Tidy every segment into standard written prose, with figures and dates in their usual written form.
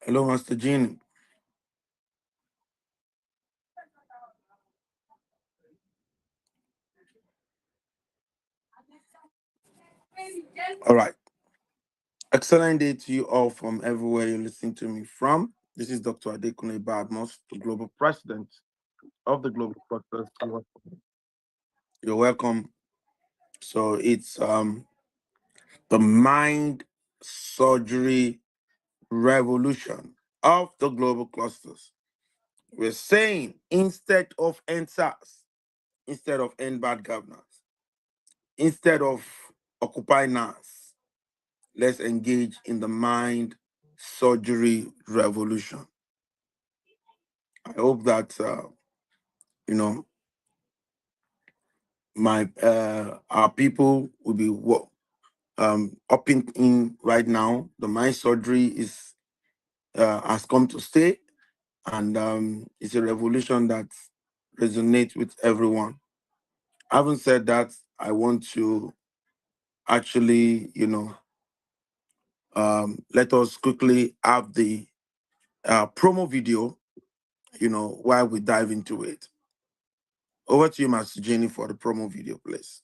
Hello, Master Gene. All right. Excellent day to you all from everywhere you're listening to me from. This is Dr. Adekunle Badmos, the global president of the Global Process. You're welcome. So it's the mind surgery revolution of the global clusters. We're saying instead of end SARS, instead of end bad governance, instead of occupy NAS, let's engage in the mind surgery revolution. I hope that you know my our people will be upping in right now. The mind surgery is has come to stay, and it's a revolution that resonates with everyone. Having said that, I want to actually, let us quickly have the promo video, while we dive into it. Over to you, Master Jenny, for the promo video, please.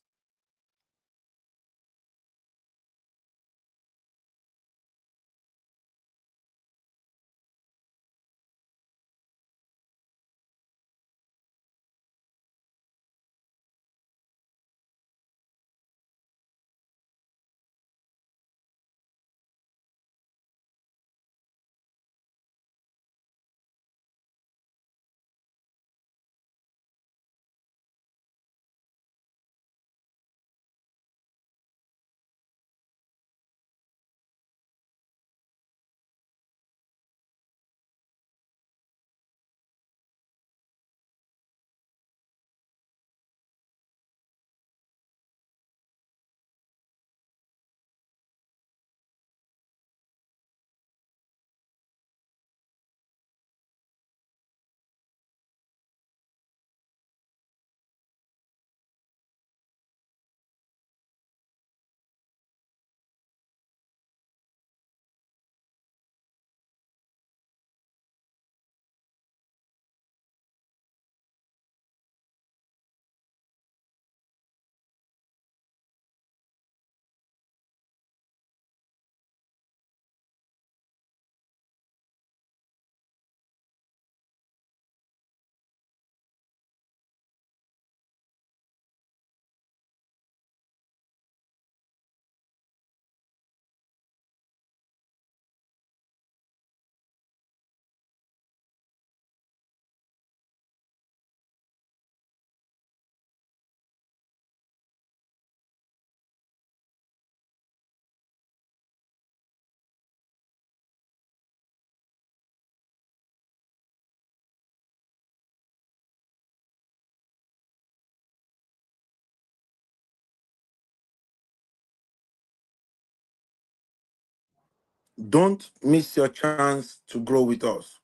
Don't miss your chance to grow with us.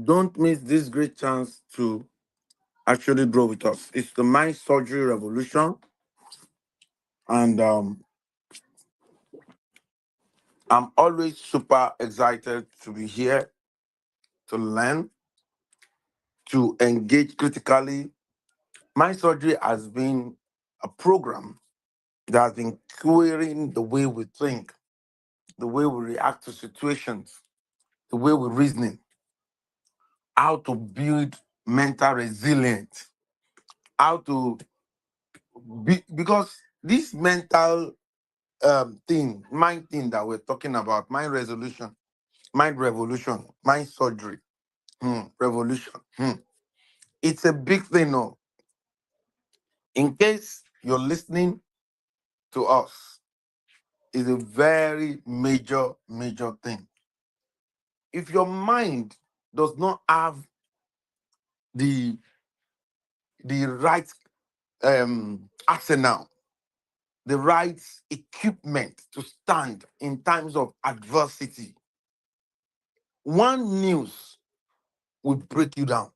Don't miss this great chance to actually grow with us. It's the mind surgery revolution, and I'm always super excited to be here to learn, to engage critically. Mind surgery has been a program that has been querying the way we think, the way we react to situations, the way we reasoning, how to build mental resilience, how to be, because this mental mind thing that we're talking about, mind resolution, mind revolution, mind surgery, revolution. It's a big thing. No, in case you're listening to us, it's a very major thing. If your mind does not have the right arsenal, the right equipment to stand in times of adversity, one news will break you down.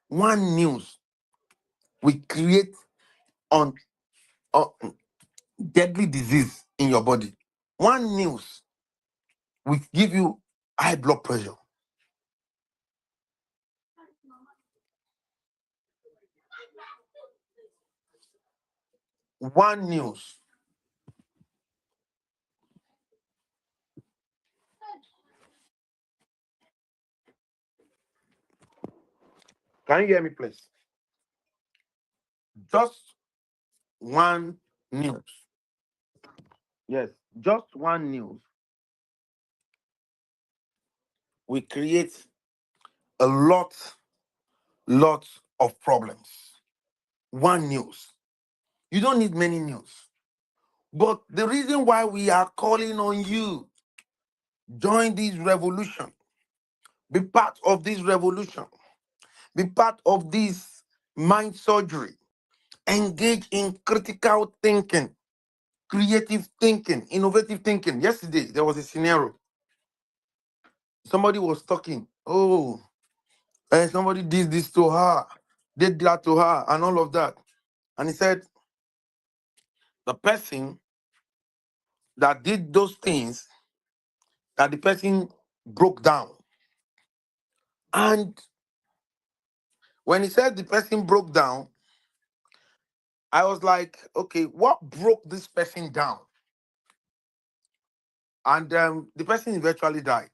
One news will create on deadly disease in your body. One news will give you high blood pressure. One news. Can you hear me, please? Just one news. Yes, just one news. We create a lot of problems. One news. You don't need many news. But the reason why we are calling on you, join this revolution. Be part of this revolution. Be part of this mind surgery. Engage in critical thinking, creative thinking, innovative thinking. Yesterday, there was a scenario. Somebody was talking. Oh, somebody did this to her, did that to her, and all of that. And he said, the person that did those things, that the person broke down. And when he said the person broke down, I was like, okay, what broke this person down? And the person eventually died.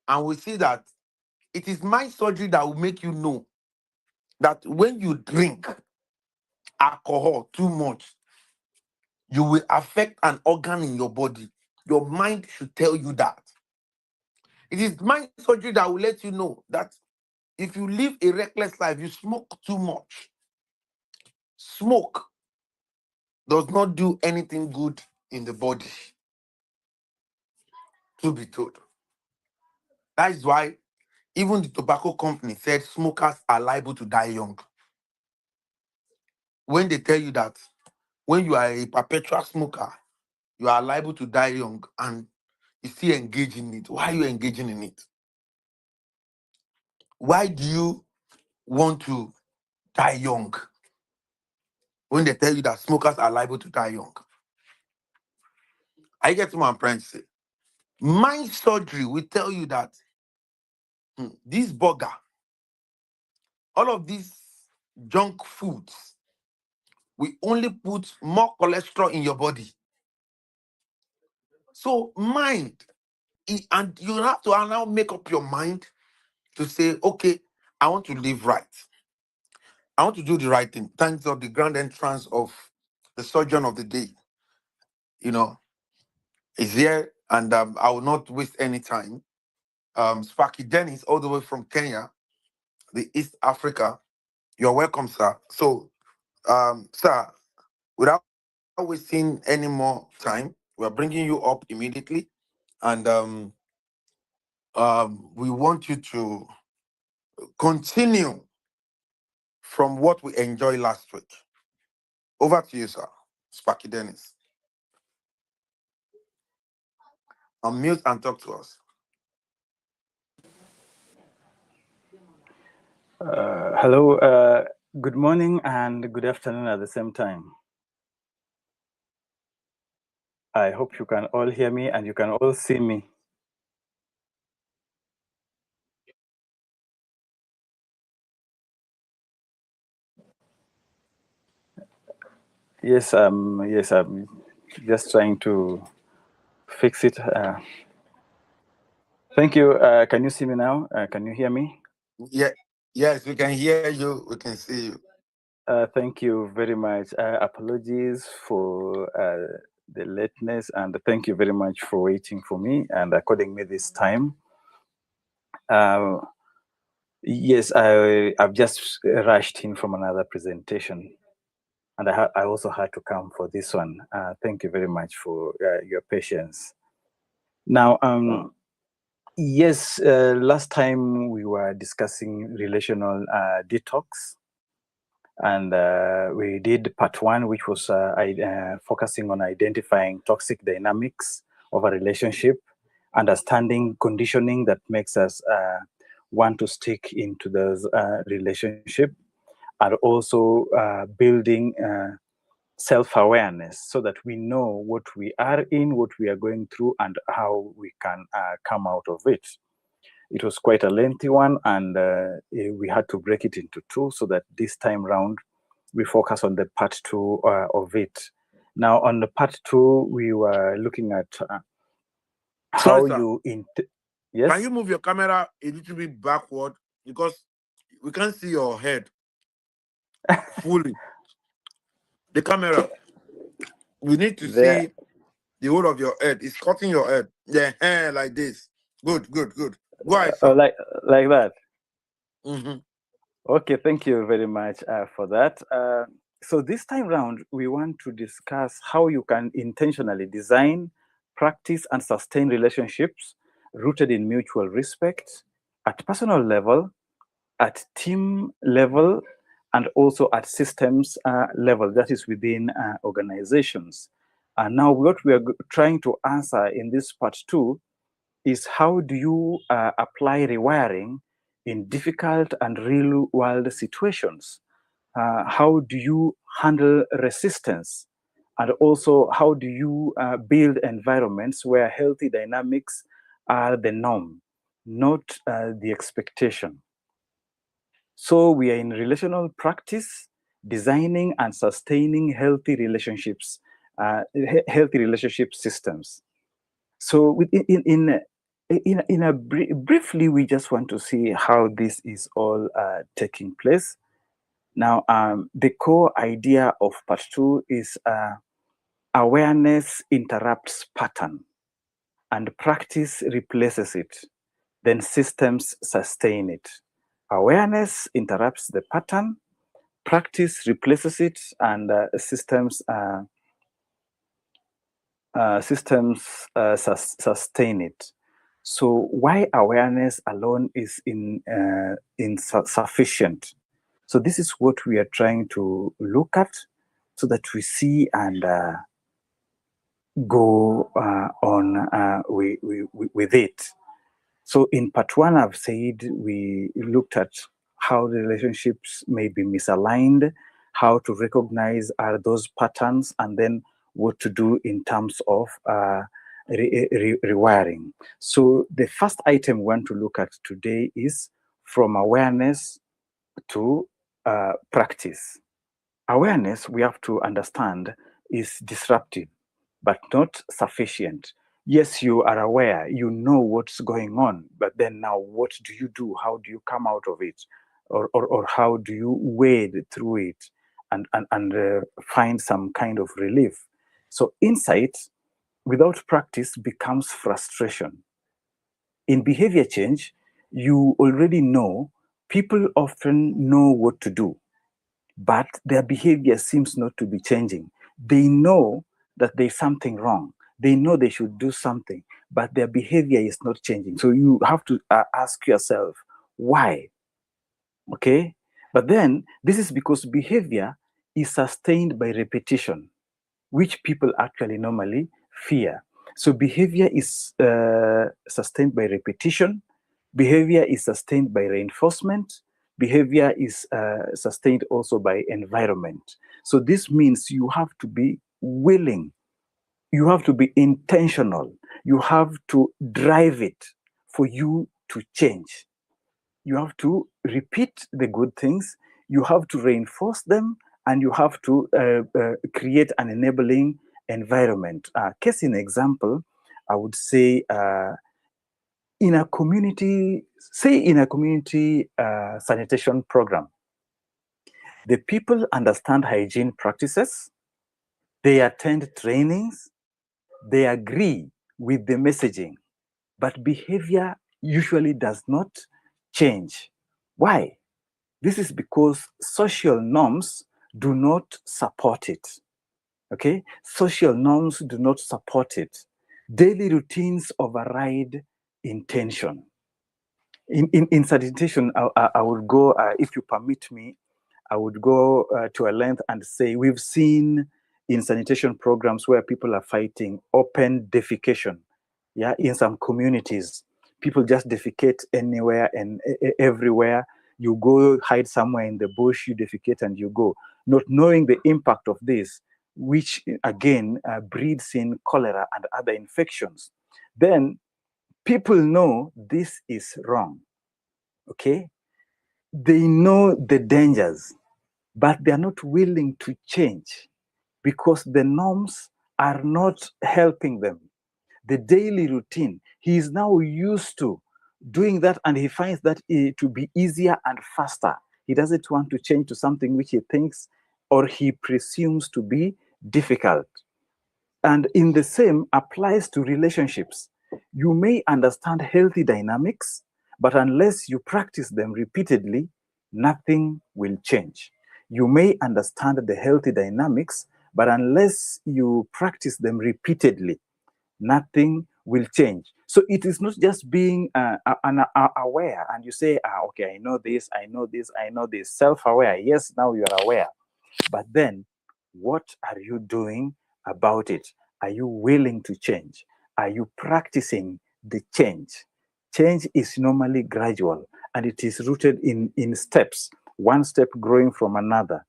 And we see that it is mind surgery that will make you know that when you drink alcohol too much, you will affect an organ in your body. Your mind should tell you that. It is mind surgery that will let you know that if you live a reckless life, you smoke too much. Smoke does not do anything good in the body, to be told. That is why even the tobacco company said smokers are liable to die young. When they tell you that when you are a perpetual smoker, you are liable to die young and you still engage in it. Why are you engaging in it? Why do you want to die young when they tell you that smokers are liable to die young? I get to my friends say, mind surgery will tell you that this burger, all of these junk foods, will only put more cholesterol in your body. So mind, and you have to now make up your mind to say, okay, I want to live right. I want to do the right thing. Thanks of the grand entrance of the surgeon of the day, is here, and I will not waste any time. Sparky Dennis, all the way from Kenya, the East Africa. You're welcome, sir. So, sir, without wasting any more time, we're bringing you up immediately, and we want you to continue from what we enjoyed last week. Over to you, sir. Sparky Dennis. Unmute and talk to us. Hello, good morning and good afternoon at the same time. I hope you can all hear me and you can all see me. Yes, I'm just trying to fix it. Thank you. Can you see me now? Can you hear me? Yeah, yes, we can hear you. We can see you. Thank you very much. Apologies for the lateness, and thank you very much for waiting for me and according me this time. Yes, I've just rushed in from another presentation, and I also had to come for this one. Thank you very much for your patience. Now, yes, last time we were discussing relational detox, and we did part one, which was focusing on identifying toxic dynamics of a relationship, understanding conditioning that makes us want to stick into those relationship, and also building self-awareness so that we know what we are in, what we are going through, and how we can come out of it. It was quite a lengthy one, and we had to break it into two so that this time round we focus on the part two of it. Now, on the part two, we were looking at how you yes. Can you move your camera a little bit backward, because we can't see your head fully? The camera, we need to see the whole of your head. It's cutting your head. The hair like this. Good. Go ahead, sir. Like that. Mm-hmm. Okay, thank you very much for that. So this time round, we want to discuss how you can intentionally design, practice, and sustain relationships rooted in mutual respect at personal level, at team level, and also at systems level, that is within organizations. And now what we are trying to answer in this part two is how do you apply rewiring in difficult and real world situations? How do you handle resistance? And also, how do you build environments where healthy dynamics are the norm, not the expectation? So we are in relational practice, designing and sustaining healthy relationships, healthy relationship systems. So briefly, we just want to see how this is all taking place. Now, the core idea of part two is awareness interrupts pattern and practice replaces it. Then systems sustain it. Awareness interrupts the pattern, practice replaces it, and systems sustain it. So why awareness alone is insufficient? So this is what we are trying to look at so that we see and go on with it. So in part one, I've said we looked at how the relationships may be misaligned, how to recognize those patterns, and then what to do in terms of rewiring. So the first item we want to look at today is from awareness to practice. Awareness, we have to understand, is disruptive, but not sufficient. Yes, you are aware, you know what's going on, but then now what do you do? How do you come out of it? Or how do you wade through it and find some kind of relief? So insight without practice becomes frustration. In behavior change, you already know, people often know what to do, but their behavior seems not to be changing. They know that there's something wrong. They know they should do something, but their behavior is not changing. So you have to ask yourself, why? Okay? But then this is because behavior is sustained by repetition, which people actually normally fear. So behavior is sustained by repetition. Behavior is sustained by reinforcement. Behavior is sustained also by environment. So this means you have to be willing. You have to be intentional. You have to drive it for you to change. You have to repeat the good things. You have to reinforce them, and you have to create an enabling environment. Case in example, I would say in a community, sanitation program, the people understand hygiene practices, they attend trainings, they agree with the messaging, but behavior usually does not change. Why? This is because social norms do not support it. Okay? Social norms do not support it. Daily routines override intention. In sanitation, I would go, if you permit me, I would go to a length and say we've seen in sanitation programs where people are fighting open defecation. Yeah, in some communities, people just defecate anywhere and everywhere. You go hide somewhere in the bush, you defecate and you go, not knowing the impact of this. which again breeds in cholera and other infections, then people know this is wrong. Okay? They know the dangers, but they are not willing to change because the norms are not helping them. The daily routine, he is now used to doing that, and he finds that to be easier and faster. He doesn't want to change to something which he thinks or he presumes to be difficult. And in the same applies to relationships. You may understand healthy dynamics, but unless you practice them repeatedly, nothing will change. You may understand the healthy dynamics, but unless you practice them repeatedly, nothing will change. So it is not just being aware and you say, okay, I know this, I know this, I know this. Self-aware, yes, now you are aware. But then what are you doing about it? Are you willing to change? Are you practicing the change? Change is normally gradual and it is rooted in steps, one step growing from another.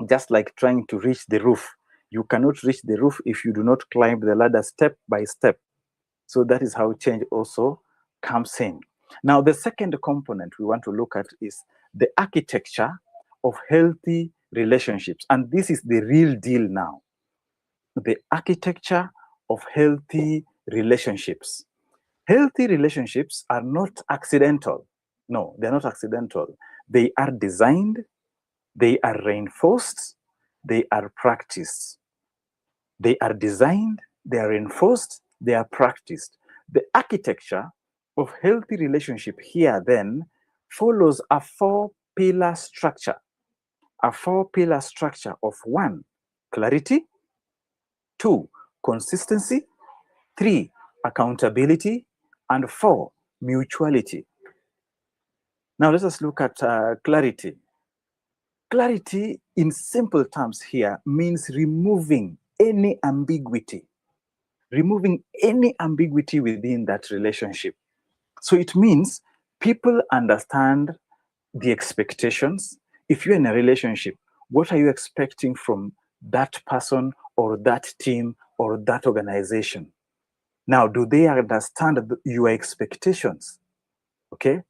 Just like trying to reach the roof. You cannot reach the roof if you do not climb the ladder step by step. So that is how change also comes in. Now, the second component we want to look at is the architecture of healthy relationships. And this is the real deal now. The architecture of healthy relationships. Healthy relationships are not accidental. No, they're not accidental. They are designed, they are reinforced, they are practiced. They are designed, they are reinforced, they are practiced. The architecture of healthy relationship here then follows a four-pillar structure. A four-pillar structure of 1, clarity, 2, consistency, 3, accountability, and 4, mutuality. Now let us look at clarity. Clarity, in simple terms here, means removing any ambiguity. Removing any ambiguity within that relationship. So it means people understand the expectations. If you're in a relationship, what are you expecting from that person or that team or that organization? Now, do they understand your expectations? Okay.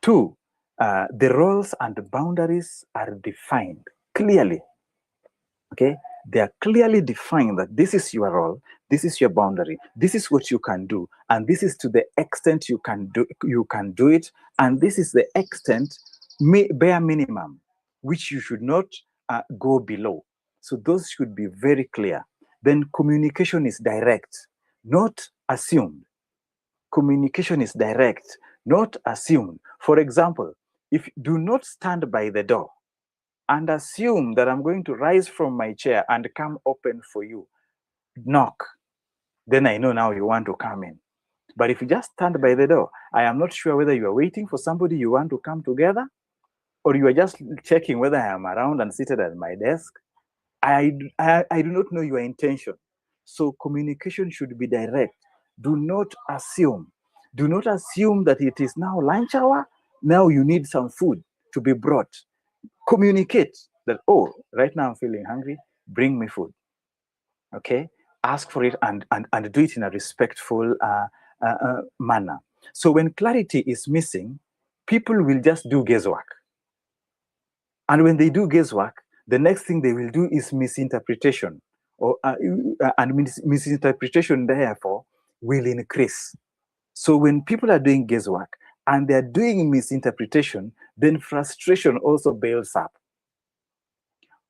2, the roles and the boundaries are defined clearly. Okay, they are clearly defined that this is your role, this is your boundary, this is what you can do, and this is to the extent you can do it, and this is the extent bare minimum which you should not go below. So those should be very clear. Then communication is direct, not assumed. Communication is direct, not assumed. For example, if do not stand by the door and assume that I'm going to rise from my chair and come open for you. Knock. Then I know now you want to come in. But if you just stand by the door, I am not sure whether you are waiting for somebody you want to come together, or you are just checking whether I am around and seated at my desk. I do not know your intention. So communication should be direct. Do not assume. Do not assume that it is now lunch hour. Now you need some food to be brought. Communicate that, oh, right now I'm feeling hungry, bring me food. Okay, ask for it and do it in a respectful manner. So when clarity is missing, people will just do guesswork. And when they do guesswork, the next thing they will do is misinterpretation, and misinterpretation therefore will increase. So when people are doing guesswork and they're doing misinterpretation, then frustration also builds up.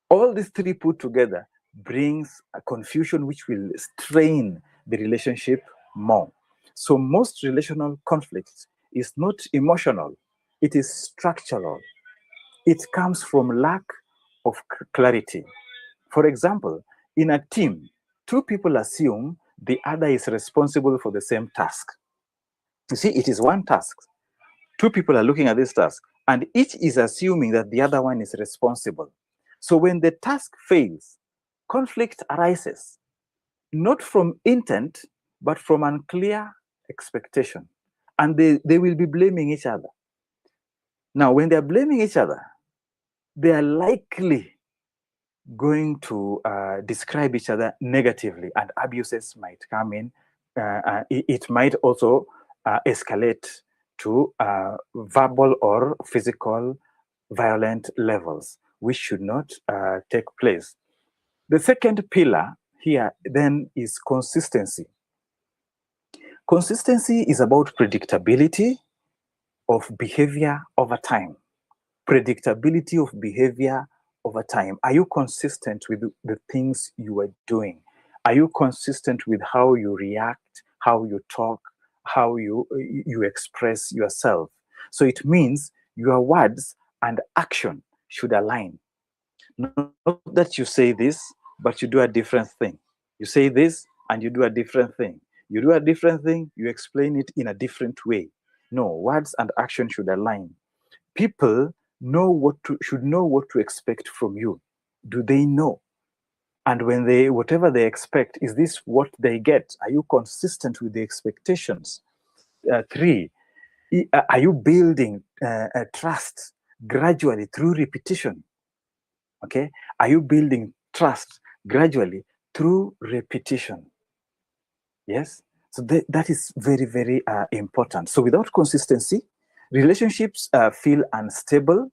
All these three put together brings a confusion which will strain the relationship more. So most relational conflicts is not emotional, it is structural. It comes from lack of clarity. For example, in a team, 2 people assume the other is responsible for the same task. You see, it is one task. 2 people are looking at this task, and each is assuming that the other one is responsible. So when the task fails, conflict arises, not from intent, but from unclear expectation. And they will be blaming each other. Now, when they're blaming each other, they are likely going to describe each other negatively, and abuses might come in. It might also escalate to verbal or physical violent levels, which should not take place. The second pillar here then is consistency. Consistency is about predictability of behavior over time. Predictability of behavior over time. Are you consistent with the things you are doing? Are you consistent with how you react, how you talk, how you express yourself? So it means your words and action should align. Not that you say this, but you do a different thing. You say this and you do a different thing. You do a different thing, you explain it in a different way. No, words and action should align. People should know what to expect from you. Do they know? And when whatever they expect, is this what they get? Are you consistent with the expectations? 3, are you building a trust gradually through repetition? Okay, are you building trust gradually through repetition? Yes, so that is very, very important. So without consistency, relationships feel unstable,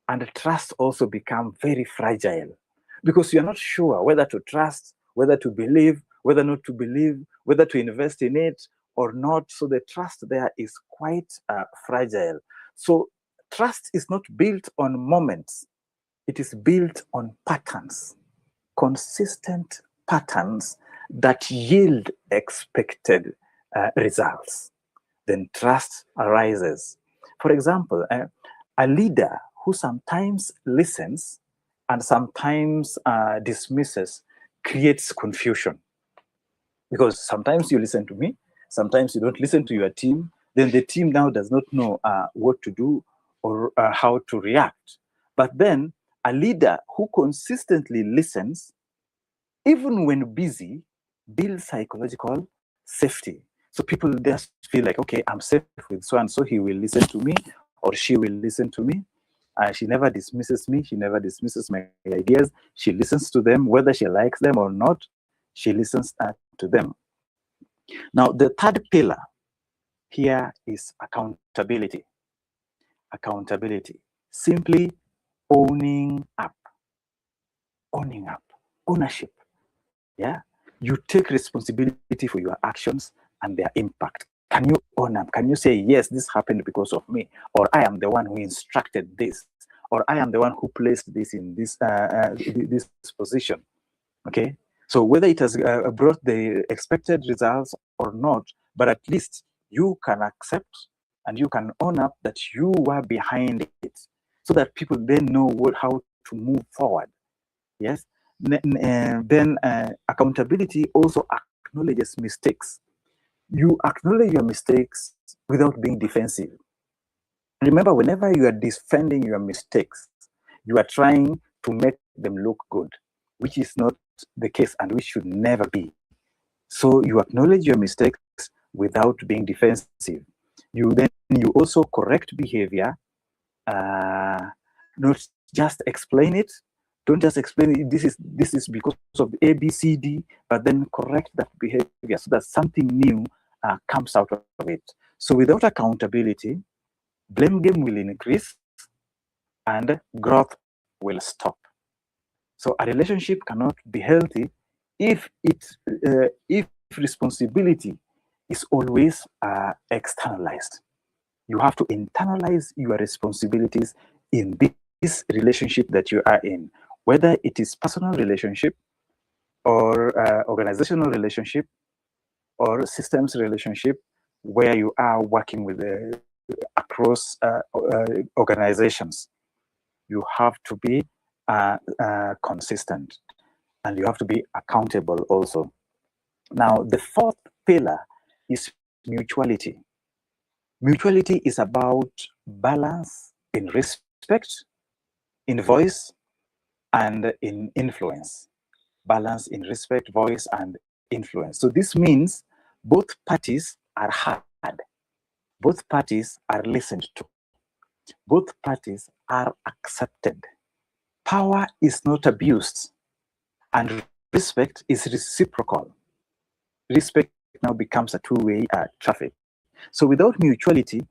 and trust also become very fragile, because you're not sure whether to trust, whether to believe, whether not to believe, whether to invest in it or not. So the trust there is quite fragile. So trust is not built on moments, it is built on patterns, consistent patterns that yield expected results. Then trust arises. For example, a leader who sometimes listens and sometimes dismisses creates confusion. Because sometimes you listen to me, sometimes you don't listen to your team, then the team now does not know what to do or how to react. But then a leader who consistently listens, even when busy, builds psychological safety. So people just feel like, okay, I'm safe with so and so, he will listen to me or she will listen to me. She never dismisses me, she never dismisses my ideas. She listens to them, whether she likes them or not, she listens to them. Now, the third pillar here is accountability. Accountability, simply owning up, ownership. Yeah, you take responsibility for your actions and their impact. Can you own up? Can you say, yes, this happened because of me, or I am the one who instructed this, or I am the one who placed this in this position? Okay, so whether it has brought the expected results or not, but at least you can accept and you can own up that you were behind it, so that people then know how to move forward. Yes. Then accountability also acknowledges mistakes. You acknowledge your mistakes without being defensive. Remember, whenever you are defending your mistakes, you are trying to make them look good, which is not the case and which should never be. So you acknowledge your mistakes without being defensive. You also correct behavior, not just explain it. Don't just explain it, this is because of A, B, C, D, but then correct that behavior so that something new comes out of it. So without accountability, blame game will increase and growth will stop. So a relationship cannot be healthy if responsibility is always externalized. You have to internalize your responsibilities in this relationship that you are in, whether it is personal relationship or organizational relationship or systems relationship, where you are working with across organizations. You have to be consistent, and you have to be accountable also. Now, the fourth pillar is mutuality. Mutuality is about balance in respect, in voice, and in influence. Balance in respect, voice, and influence. So this means both parties are heard, both parties are listened to, both parties are accepted, power is not abused, and respect is reciprocal. Respect now becomes a two-way traffic. So without mutuality,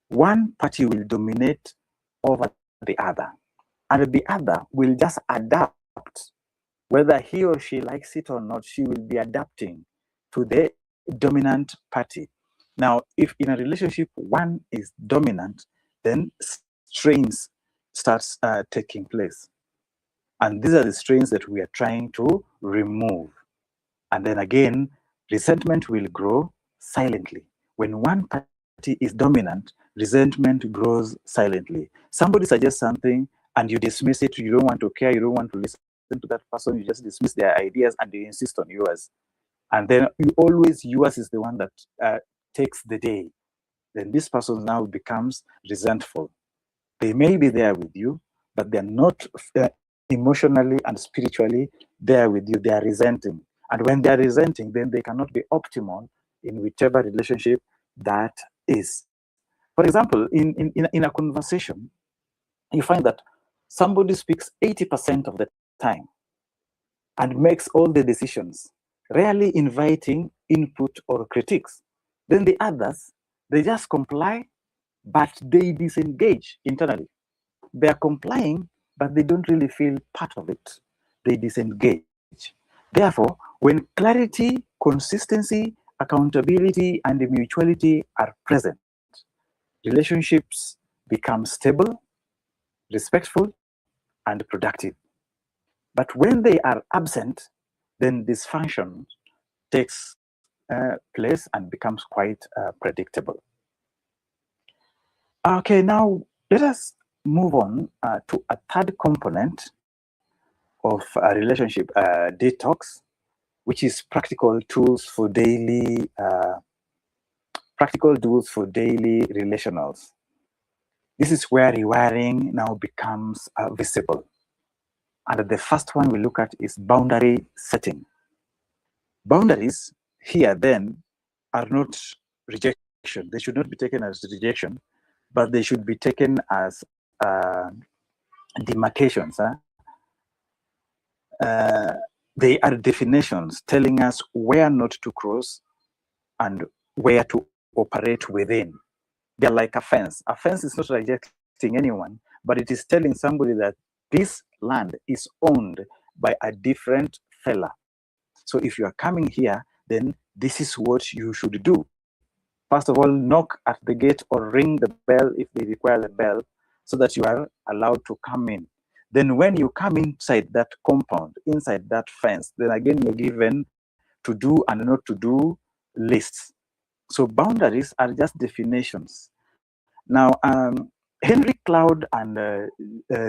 one party will dominate over the other, and the other will just adapt. Whether he or she likes it or not, she will be adapting to the dominant party. Now, if in a relationship one is dominant, then strains starts taking place. And these are the strains that we are trying to remove. And then again, resentment will grow silently. When one party is dominant, resentment grows silently. Somebody suggests something and you dismiss it, you don't want to care, you don't want to listen to that person, you just dismiss their ideas and they insist on yours. And then yours is the one that takes the day. Then this person now becomes resentful. They may be there with you, but they're not emotionally and spiritually there with you. They are resenting. And when they're resenting, then they cannot be optimal in whichever relationship that is. For example, in a conversation, you find that somebody speaks 80% of the time and makes all the decisions, rarely inviting input or critiques. Then the others, they just comply, but they disengage internally. They are complying, but they don't really feel part of it. They disengage. Therefore, when clarity, consistency, accountability, and mutuality are present, relationships become stable, respectful, and productive. But when they are absent, then dysfunction takes place and becomes quite predictable. Okay, now let us move on to a third component of a relationship detox, which is practical tools for daily relationals. This is where rewiring now becomes visible. And the first one we look at is boundary setting. Boundaries here then are not rejection. They should not be taken as rejection, but they should be taken as demarcations. They are definitions telling us where not to cross and where to operate within. They're like a fence. A fence is not rejecting anyone, but it is telling somebody that this land is owned by a different fella. So if you are coming here, then this is what you should do. First of all, knock at the gate or ring the bell if they require the bell, so that you are allowed to come in. Then when you come inside that compound, inside that fence, then again you're given to do and not to do lists. So boundaries are just definitions. Now, Henry Cloud and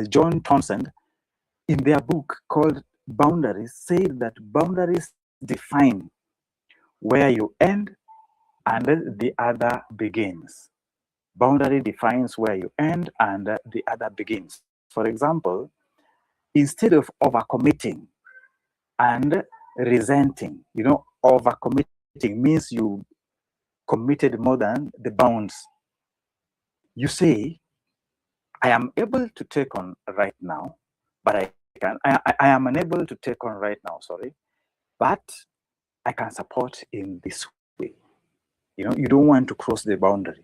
John Townsend, in their book called Boundaries, say that boundaries define where you end and the other begins. Boundary defines where you end and the other begins. For example, instead of overcommitting and resenting, overcommitting means you committed more than the bounds. You say, I am able to take on right now, but I am unable to take on right now, but I can support in this way. You don't want to cross the boundary.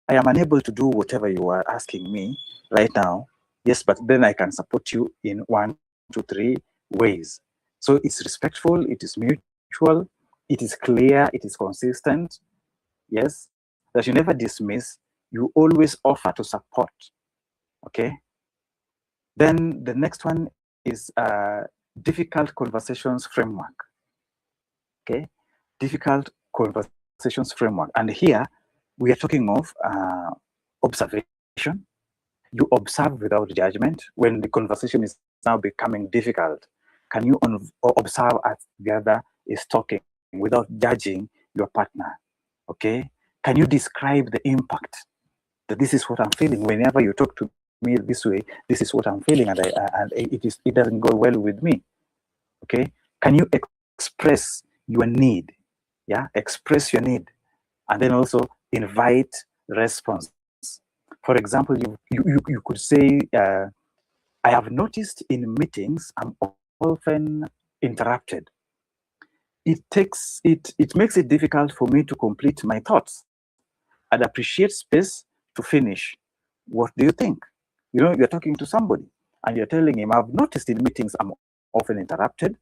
I am unable to do whatever you are asking me right now. Yes, but then I can support you in 1, 2, 3 ways. So it's respectful, it is mutual, it is clear, it is consistent. Yes, that you never dismiss, you always offer to support. Okay. Then the next one is difficult conversations framework. Okay, difficult conversations framework. And here we are talking of observation. You observe without judgment. When the conversation is now becoming difficult, can you observe as the other is talking without judging your partner? Okay, can you describe the impact that this is what I'm feeling whenever you talk to me this way? This is what I'm feeling, and it doesn't go well with me. Okay, can you express your need? Yeah, express your need, and then also invite response. For example, you could say, I have noticed in meetings, I'm often interrupted. It makes it difficult for me to complete my thoughts. I'd appreciate space to finish. What do you think? You know, you're talking to somebody and you're telling him, I've noticed in meetings I'm often interrupted.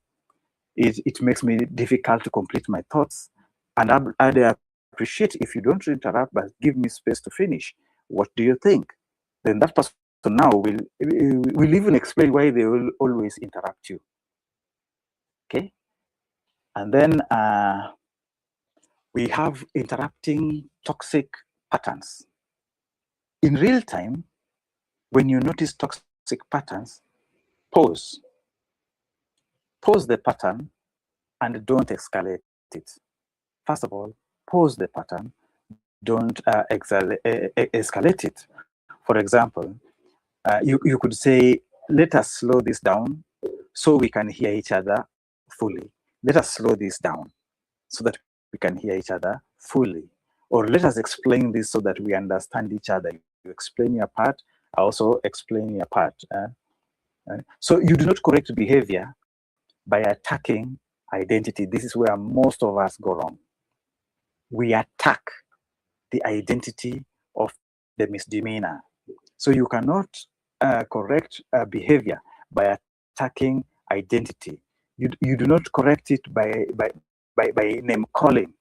It makes me difficult to complete my thoughts. And I'd appreciate if you don't interrupt, but give me space to finish. What do you think? Then that person now will even explain why they will always interrupt you. Okay? And then we have interrupting toxic patterns. In real time, when you notice toxic patterns, pause. Pause the pattern and don't escalate it. First of all, pause the pattern, don't escalate it. For example, you could say, let us slow this down so we can hear each other fully. Let us slow this down so that we can hear each other fully. Or let us explain this so that we understand each other. You explain your part, I also explain your part. So you do not correct behavior by attacking identity. This is where most of us go wrong. We attack the identity of the misdemeanor. So you cannot correct behavior by attacking identity. You do not correct it by name calling,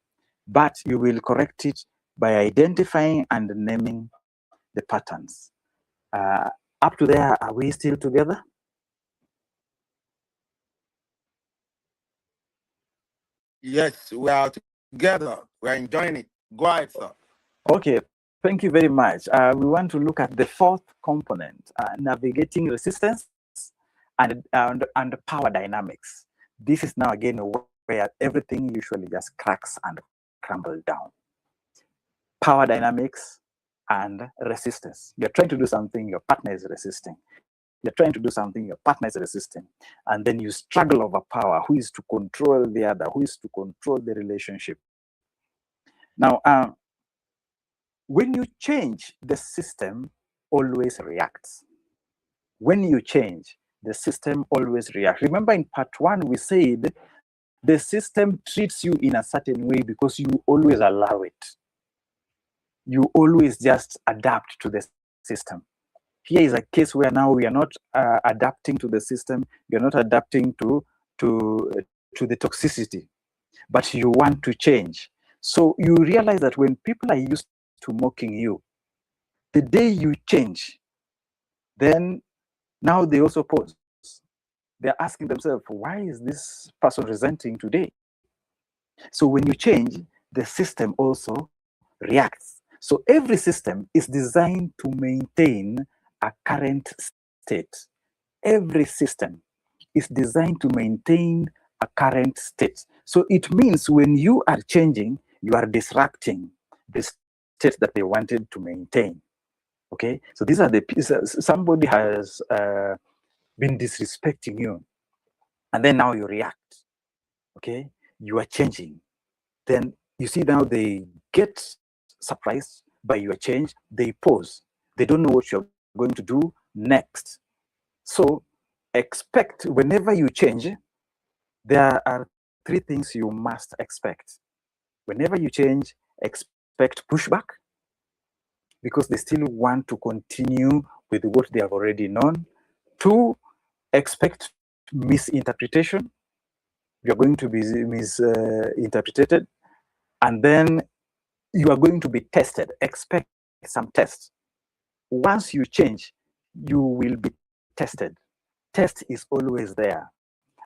but you will correct it by identifying and naming the patterns. Up to there, are we still together? Yes, we are together. We are enjoying it. Go ahead, sir. Okay, thank you very much. We want to look at the fourth component, navigating resistance and power dynamics. This is now again where everything usually just cracks and crumbles down. Power dynamics and resistance. You're trying to do something, your partner is resisting. You're trying to do something, your partner is resisting. And then you struggle over power. Who is to control the other? Who is to control the relationship? Now, when you change, the system always reacts. When you change, the system always reacts. Remember in part one, we said the system treats you in a certain way because you always allow it. You always just adapt to the system. Here is a case where now we are not adapting to the system. You're not adapting to the toxicity, but you want to change. So you realize that when people are used to mocking you, the day you change, then now they also pause. They're asking themselves, why is this person resenting today? So when you change, the system also reacts. So every system is designed to maintain a current state. Every system is designed to maintain a current state. So it means when you are changing, you are disrupting the state that they wanted to maintain. Okay, so these are the pieces. Somebody has been disrespecting you, and then now you react. Okay, you are changing. Then you see now they get surprised by your change. They pause. They don't know what you're going to do next. So expect whenever you change, there are three things you must expect. Whenever you change, expect pushback, because they still want to continue with what they have already known. Two, expect misinterpretation. You're going to be misinterpreted. And then you are going to be tested. Expect some tests. Once you change, you will be tested. Test is always there.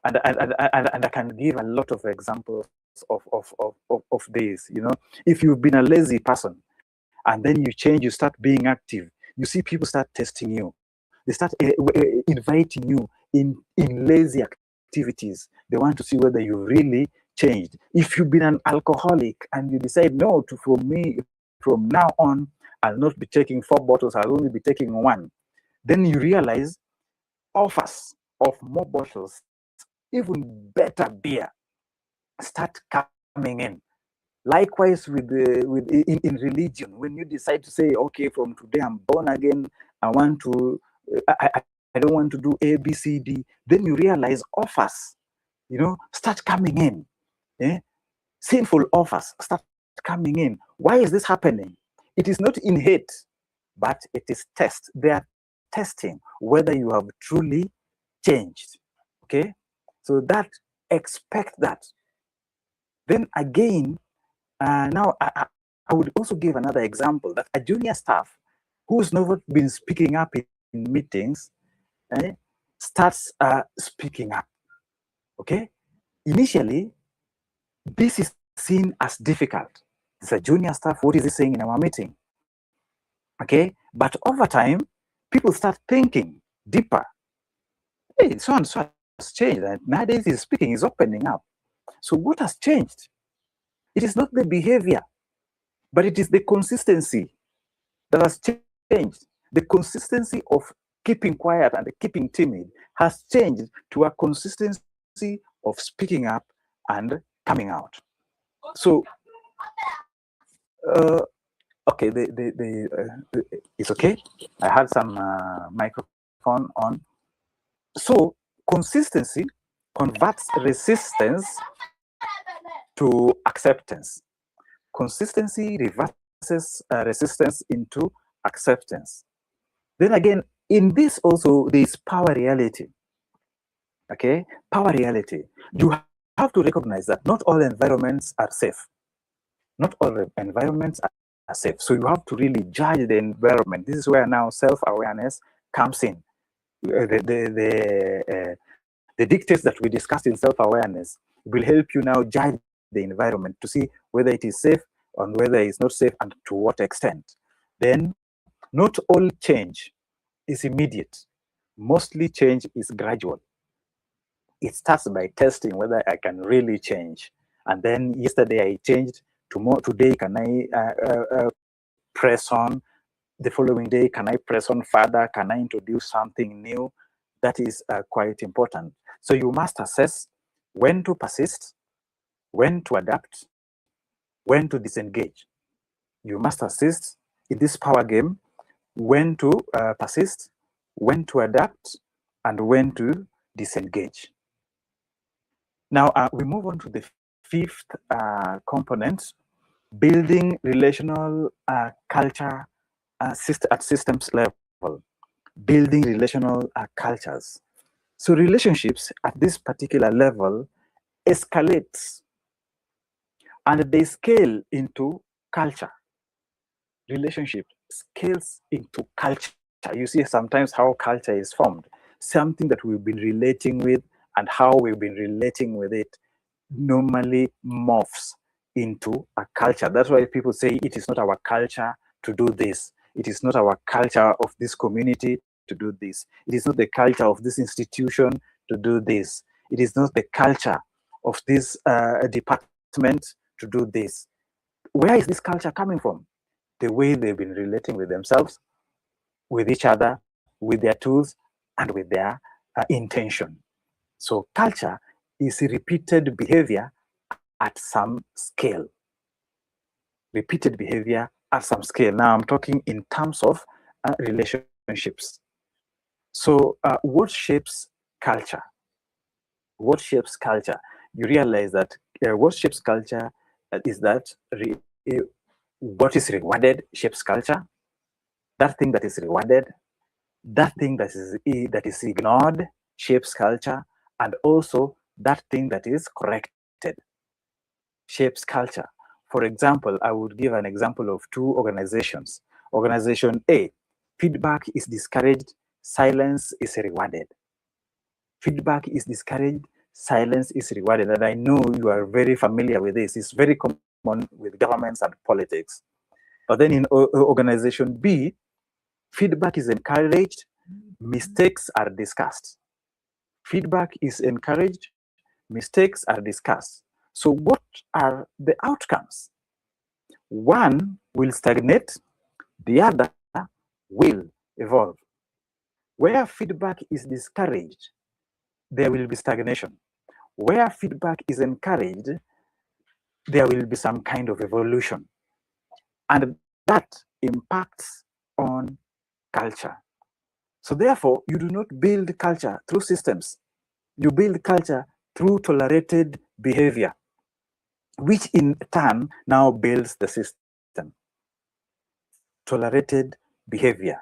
And I can give a lot of examples of this. You know, if you've been a lazy person, and then you change, you start being active, you see people start testing you. They start inviting you in lazy activities. They want to see whether you really changed. If you've been an alcoholic and you decide, no, from now on, I'll not be taking 4 bottles, I'll only be taking 1. Then you realize offers of more bottles, even better beer, start coming in. Likewise in religion, when you decide to say, okay, from today I'm born again, I want to, I don't want to do A, B, C, D. Then you realize offers, start coming in. Sinful offers start coming in. Why is this happening? It is not in hate, but it is test. They are testing whether you have truly changed. Okay? So that, expect that. Then again, now I would also give another example that a junior staff who's never been speaking up in meetings starts speaking up. Okay? Initially, this is seen as difficult. It's a junior staff, what is he saying in our meeting? Okay? But over time, people start thinking deeper. Hey, so and so has changed. And nowadays he's speaking, he's opening up. So what has changed? It is not the behavior, but it is the consistency that has changed. The consistency of keeping quiet and keeping timid has changed to a consistency of speaking up and coming out. So, okay, it's okay. I had some microphone on. So, consistency converts resistance to acceptance. Consistency reverses resistance into acceptance. Then again, in this also, there is power reality. Okay, power reality. You have to recognize that not all environments are safe. Not all environments are safe. So you have to really judge the environment. This is where now self-awareness comes in. The dictates that we discussed in self-awareness will help you now judge the environment to see whether it is safe and whether it's not safe and to what extent. Then, not all change is immediate. Mostly change is gradual. It starts by testing whether I can really change. And then yesterday I changed. Today, can I press on? The following day, can I press on further? Can I introduce something new? That is quite important. So you must assess when to persist, when to adapt, when to disengage. You must assist in this power game when to persist, when to adapt, and when to disengage. Now, we move on to the fifth component, building relational culture at systems level, building relational cultures. So relationships at this particular level escalates and they scale into culture. Relationship scales into culture. You see sometimes how culture is formed, something that we've been relating with and how we've been relating with it normally morphs into a culture. That's why people say it is not our culture to do this. It is not our culture of this community to do this. It is not the culture of this institution to do this. It is not the culture of this department to do this. Where is this culture coming from? The way they've been relating with themselves, with each other, with their tools, and with their intention. So culture is repeated behavior at some scale. Repeated behavior at some scale. Now I'm talking in terms of relationships. So what shapes culture? What shapes culture? You realize that what shapes culture is that what is rewarded shapes culture. That thing that is rewarded, that thing that is ignored shapes culture, and also that thing that is corrected shapes culture. For example, I would give an example of two organizations. Organization A, feedback is discouraged, silence is rewarded. Feedback is discouraged, silence is rewarded. And I know you are very familiar with this. It's very common with governments and politics. But then in organization B, feedback is encouraged, mistakes are discussed. Feedback is encouraged, mistakes are discussed. So what are the outcomes? One will stagnate, the other will evolve. Where feedback is discouraged, there will be stagnation. Where feedback is encouraged, there will be some kind of evolution. And that impacts on culture. So therefore, you do not build culture through systems. You build culture through tolerated behavior, which in turn now builds the system. Tolerated behavior.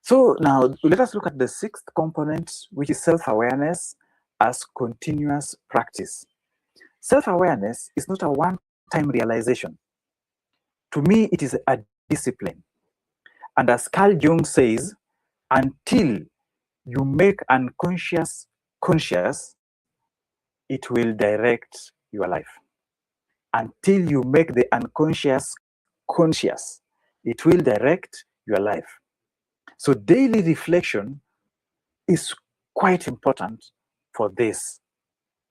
So now let us look at the sixth component, which is self-awareness as continuous practice. Self-awareness is not a one-time realization. To me, it is a discipline. And as Carl Jung says, until you make unconscious conscious, it will direct your life. Until you make the unconscious conscious, it will direct your life. So daily reflection is quite important for this.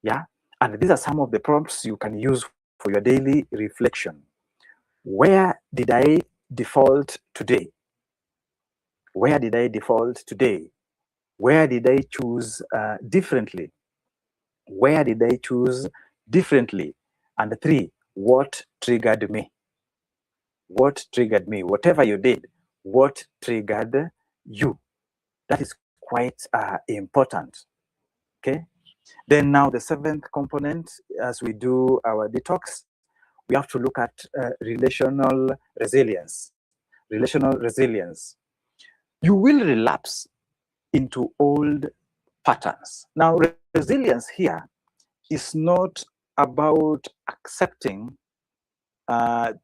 Yeah. And these are some of the prompts you can use for your daily reflection. Where did I default today? Where did I default today? Where did I choose differently? Where did I choose differently? And 3, what triggered me? What triggered me? Whatever you did, what triggered you? That is quite important. Okay. Then now the 7th component, as we do our detox, we have to look at relational resilience. Relational resilience. You will relapse into old patterns. Now, resilience here is not about accepting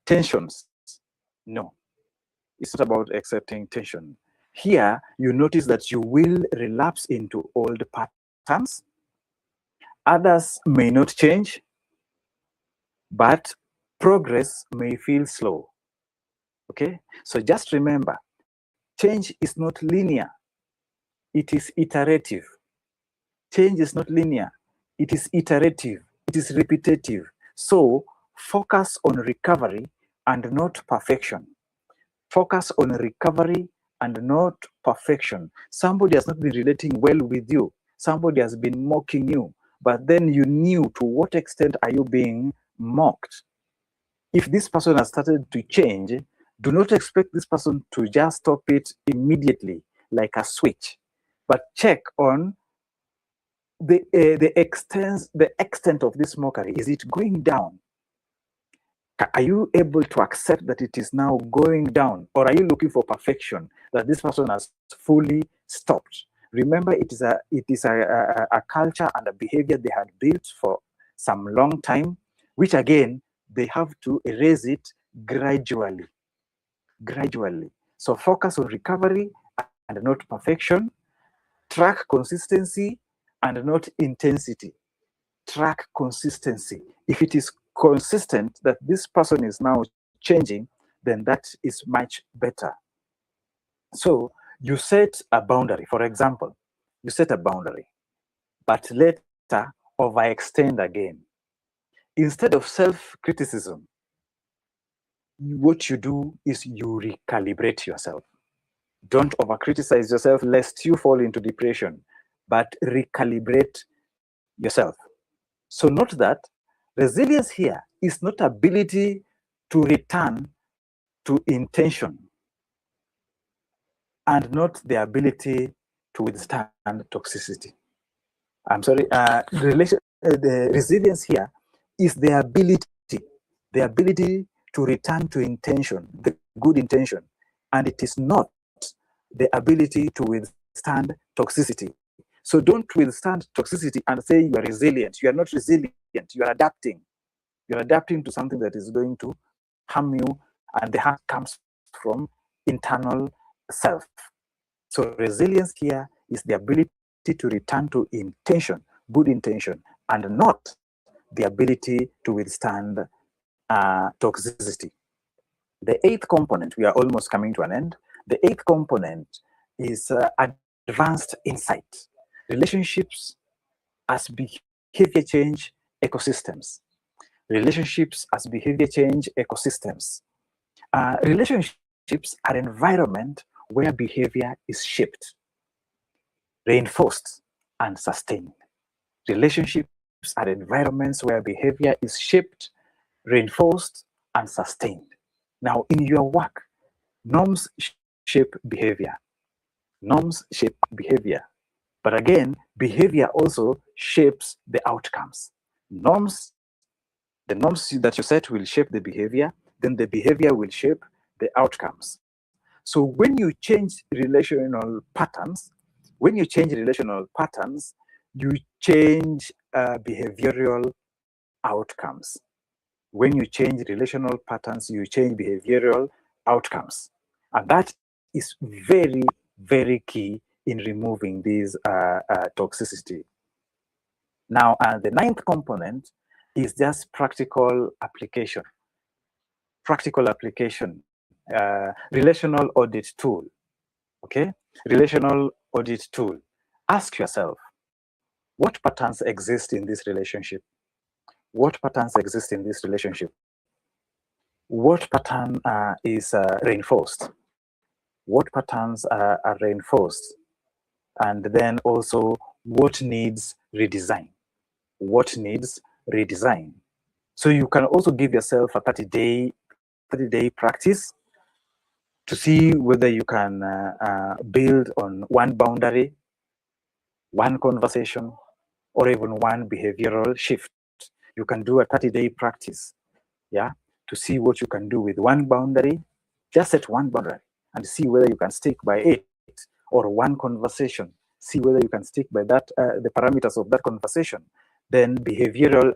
tensions. No, it's not about accepting tension. Here, you notice that you will relapse into old patterns. Others may not change, but progress may feel slow. Okay, so just remember, change is not linear. It is iterative. Change is not linear. It is iterative. It is repetitive. So focus on recovery and not perfection. Focus on recovery and not perfection. Somebody has not been relating well with you. Somebody has been mocking you, but then you knew to what extent are you being mocked. If this person has started to change, do not expect this person to just stop it immediately like a switch, but check on the extent of this mockery. Is it going down? Are you able to accept that it is now going down, or are you looking for perfection, that this person has fully stopped? Remember, it is a culture and a behavior they had built for some long time, which again they have to erase it gradually. So focus on recovery and not perfection. Track consistency and not intensity. Track consistency. If it is consistent that this person is now changing, then that is much better. So you set a boundary. For example, you set a boundary, but later overextend again. Instead of self-criticism, what you do is you recalibrate yourself. Don't over-criticize yourself lest you fall into depression, but recalibrate yourself. So note that resilience here is not ability to return to intention and not the ability to withstand toxicity. I'm sorry, the resilience here is the ability to return to intention, the good intention, and it is not the ability to withstand toxicity. So don't withstand toxicity and say you are resilient. You are not resilient. You are adapting. You're adapting to something that is going to harm you, and the harm comes from internal self. So resilience here is the ability to return to intention, good intention, and not the ability to withstand toxicity. The 8th component, we are almost coming to an end. The 8th component is advanced insight. Relationships as behavior change ecosystems. Relationships as behavior change ecosystems. Relationships are environment where behavior is shaped, reinforced, and sustained. Relationships are environments where behavior is shaped, reinforced, and sustained. Now, in your work, norms shape behavior. Norms shape behavior. But again, behavior also shapes the outcomes. Norms, the norms that you set will shape the behavior, then the behavior will shape the outcomes. So when you change relational patterns, you change behavioral outcomes. When you change relational patterns, you change behavioral outcomes. And that is very, very key in removing these toxicity. Now, the ninth component is just practical application. Practical application, relational audit tool. Okay, relational audit tool. Ask yourself, what patterns exist in this relationship? What patterns exist in this relationship? What pattern is reinforced? What patterns are reinforced? And then also, what needs redesign? What needs redesign? So you can also give yourself a 30-day practice to see whether you can build on one boundary, one conversation, or even one behavioral shift. You can do a 30-day practice, yeah, to see what you can do with one boundary. Just set one boundary and see whether you can stick by it, or one conversation, see whether you can stick by that, the parameters of that conversation. Then behavioral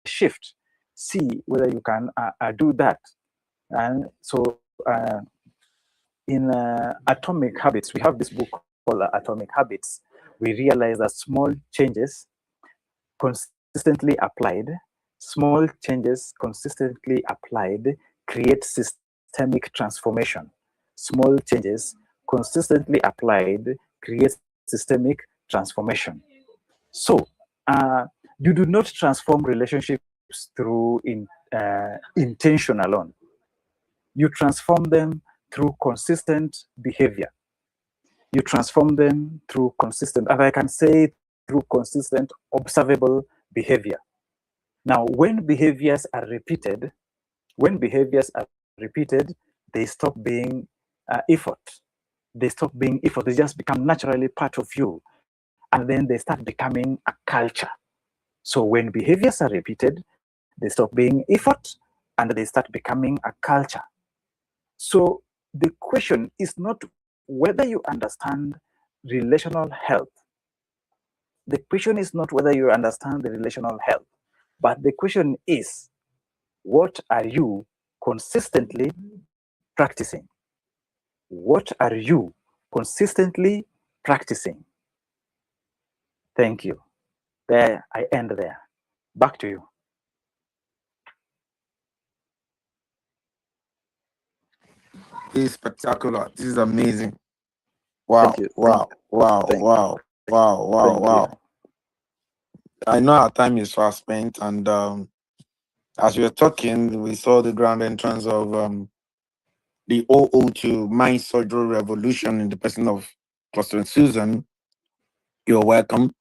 shift, see whether you can do that. And so in Atomic Habits, we have this book called Atomic Habits. We realize that small changes consistently applied, create systemic transformation. Small changes consistently applied create systemic transformation. So you do not transform relationships through intention alone. You transform them through consistent behavior. You transform them through consistent, and I can say through consistent observable behavior. Now, when behaviors are repeated, they stop being effort. They stop being effort. They just become naturally part of you. And then they start becoming a culture. So when behaviors are repeated, they stop being effort and they start becoming a culture. So the question is not whether you understand relational health. The question is not whether you understand the relational health, but the question is, what are you consistently practicing? What are you consistently practicing? Thank you. There, I end there. Back to you. This is spectacular. This is amazing. Wow, Thank you. wow, wow, Thank wow, wow, wow, Thank wow. you. I know our time is fast spent, and as we were talking, we saw the grand entrance of the OO2 Mind Surgery Revolution in the person of Cluster and Susan. You're welcome.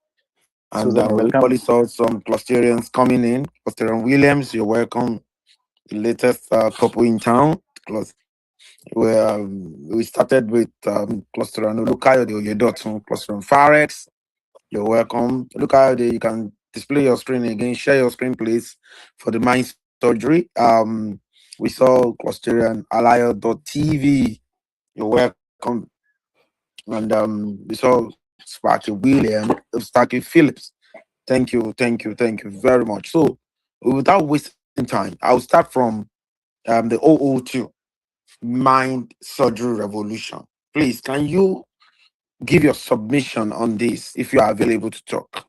And Susan, you're we welcome. equally saw some Clusterians coming in. Clusterian Williams, you're welcome. The latest couple in town. Where we started with Clusterian Olukayode Oyedotun, Clusterian Farex. You're welcome. Olukayode, you can display your screen again. Share your screen, please, for the mind surgery. We saw Clusterian Alayo.tv. You're welcome. And we saw Sparky William, Sparky Phillips. Thank you very much. So, without wasting time, I'll start from the OO2 Mind Surgery Revolution. Please, can you give your submission on this if you are available to talk?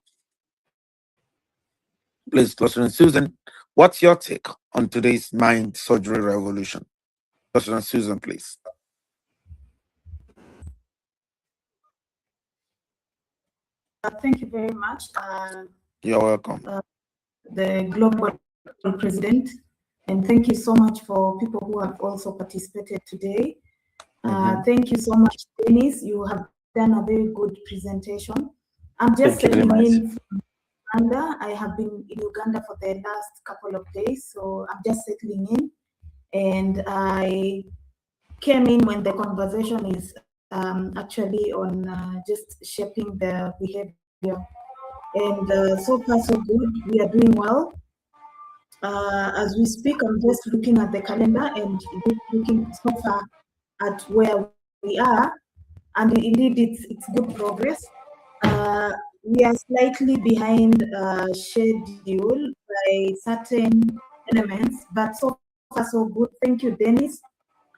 Please, Cluster and Susan, what's your take on today's Mind Surgery Revolution? Cluster and Susan, please. Thank you very much. You're welcome. The Global President, and thank you so much for people who have also participated today. Thank you so much, Dennis. You have done a very good presentation. I'm just settling in from Uganda. I have been in Uganda for the last couple of days, so I'm just settling in. And I came in when the conversation is actually on just shaping their behavior. And so far so good, we are doing well. As we speak, I'm just looking at the calendar and looking so far at where we are, and indeed it's good progress. We are slightly behind schedule by certain elements, but so far so good. Thank you, Dennis,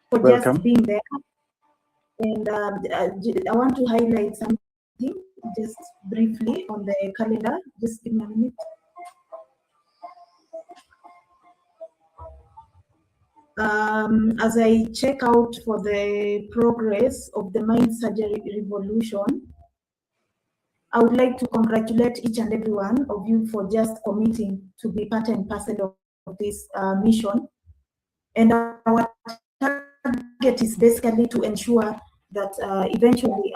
for Welcome. just being there. And I want to highlight something just briefly on the calendar. Just give me a minute. As I check out for the progress of the mind surgery revolution, I would like to congratulate each and every one of you for just committing to be part and parcel of this mission. And our target is basically to ensure that eventually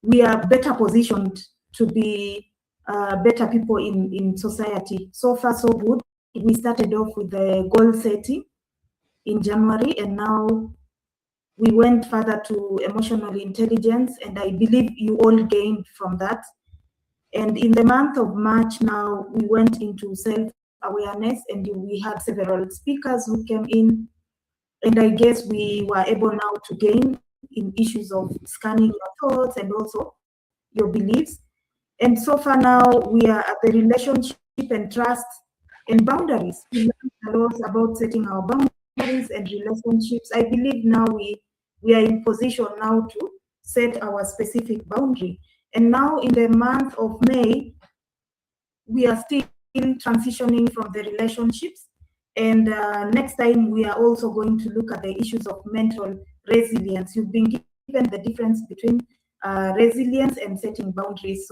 we are better positioned to be better people in society. So far, so good. We started off with the goal setting in January, and now we went further to emotional intelligence, and I believe you all gained from that. And in the month of March now, we went into self-awareness, and we had several speakers who came in, and I guess we were able now to gain in issues of scanning your thoughts and also your beliefs. And so far now, we are at the relationship and trust and boundaries. We learned a lot about setting our boundaries and relationships. I believe now we are in position now to set our specific boundary. And now in the month of May, we are still transitioning from the relationships. And next time, we are also going to look at the issues of mental resilience. You've been given the difference between resilience and setting boundaries.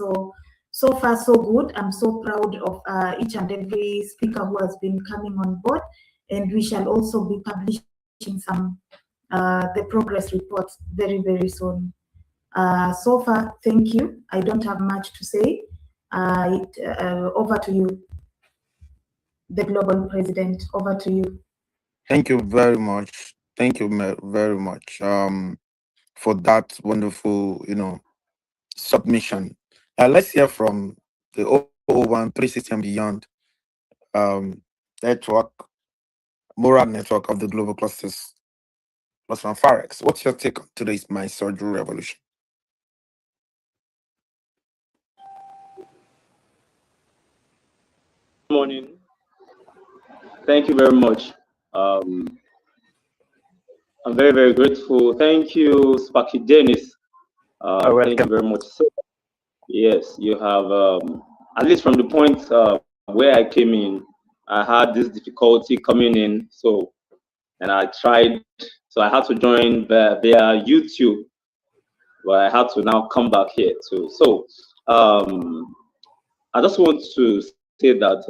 So far, so good. I'm so proud of each and every speaker who has been coming on board. And we shall also be publishing some the progress reports very, very soon. So far, thank you. I don't have much to say. Over to you, the Global President. Over to you. Thank you very much. Thank you very much for that wonderful, submission. Let's hear from the 001 360 and beyond network, moral network of the global clusters. Muslim Farex, what's your take on today's mind surgery revolution? Good morning. Thank you very much. I'm very, very grateful. Thank you, Sparky Dennis. Thank you very much. So, yes, you have, at least from the point where I came in, I had this difficulty coming in. And I tried, so I had to join via YouTube, but I had to now come back here too. So I just want to say that,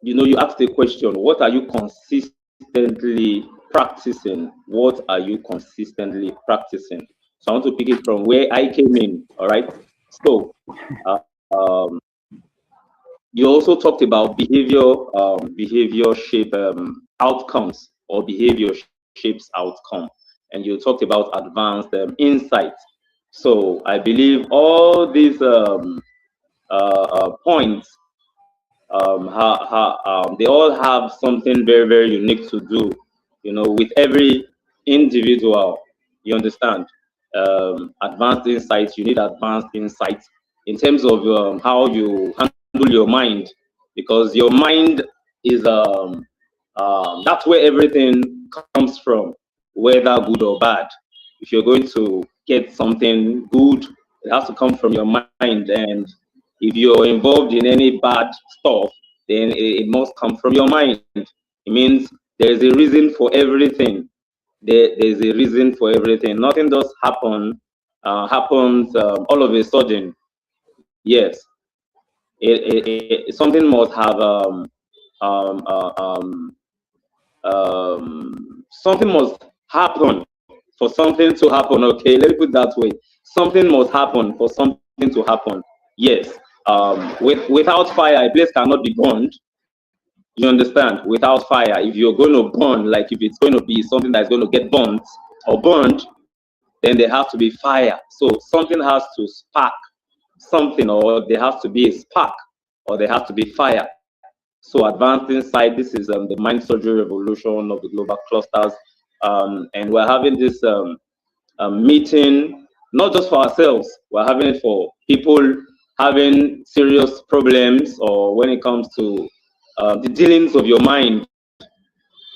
you asked the question, what are you consistently practicing? What are you consistently practicing? So I want to pick it from where I came in, all right? So you also talked about behavior shape outcomes, or behavior shapes outcome, and you talked about advanced insights. So I believe all these points, they all have something very, very unique to do, with every individual. You understand? Advanced insights. You need advanced insights in terms of how you handle your mind, because your mind is that's where everything comes from, whether good or bad. If you're going to get something good, it has to come from your mind, and if you're involved in any bad stuff, then it must come from your mind. It means there's a reason for everything. There's a reason for everything. Nothing just happens all of a sudden. Yes, something must have something must happen for something to happen. Okay, let me put it that way. Something must happen for something to happen. Yes. Without fire, a place cannot be burned. You understand? Without fire, if you're going to burn, like if it's going to be something that's going to get burnt or burned, then there has to be fire. So something has to spark something, or there has to be a spark, or there has to be fire. So Advanced Insight, this is the mind surgery revolution of the global clusters. And we're having this meeting, not just for ourselves, we're having it for people having serious problems, or when it comes to the dealings of your mind.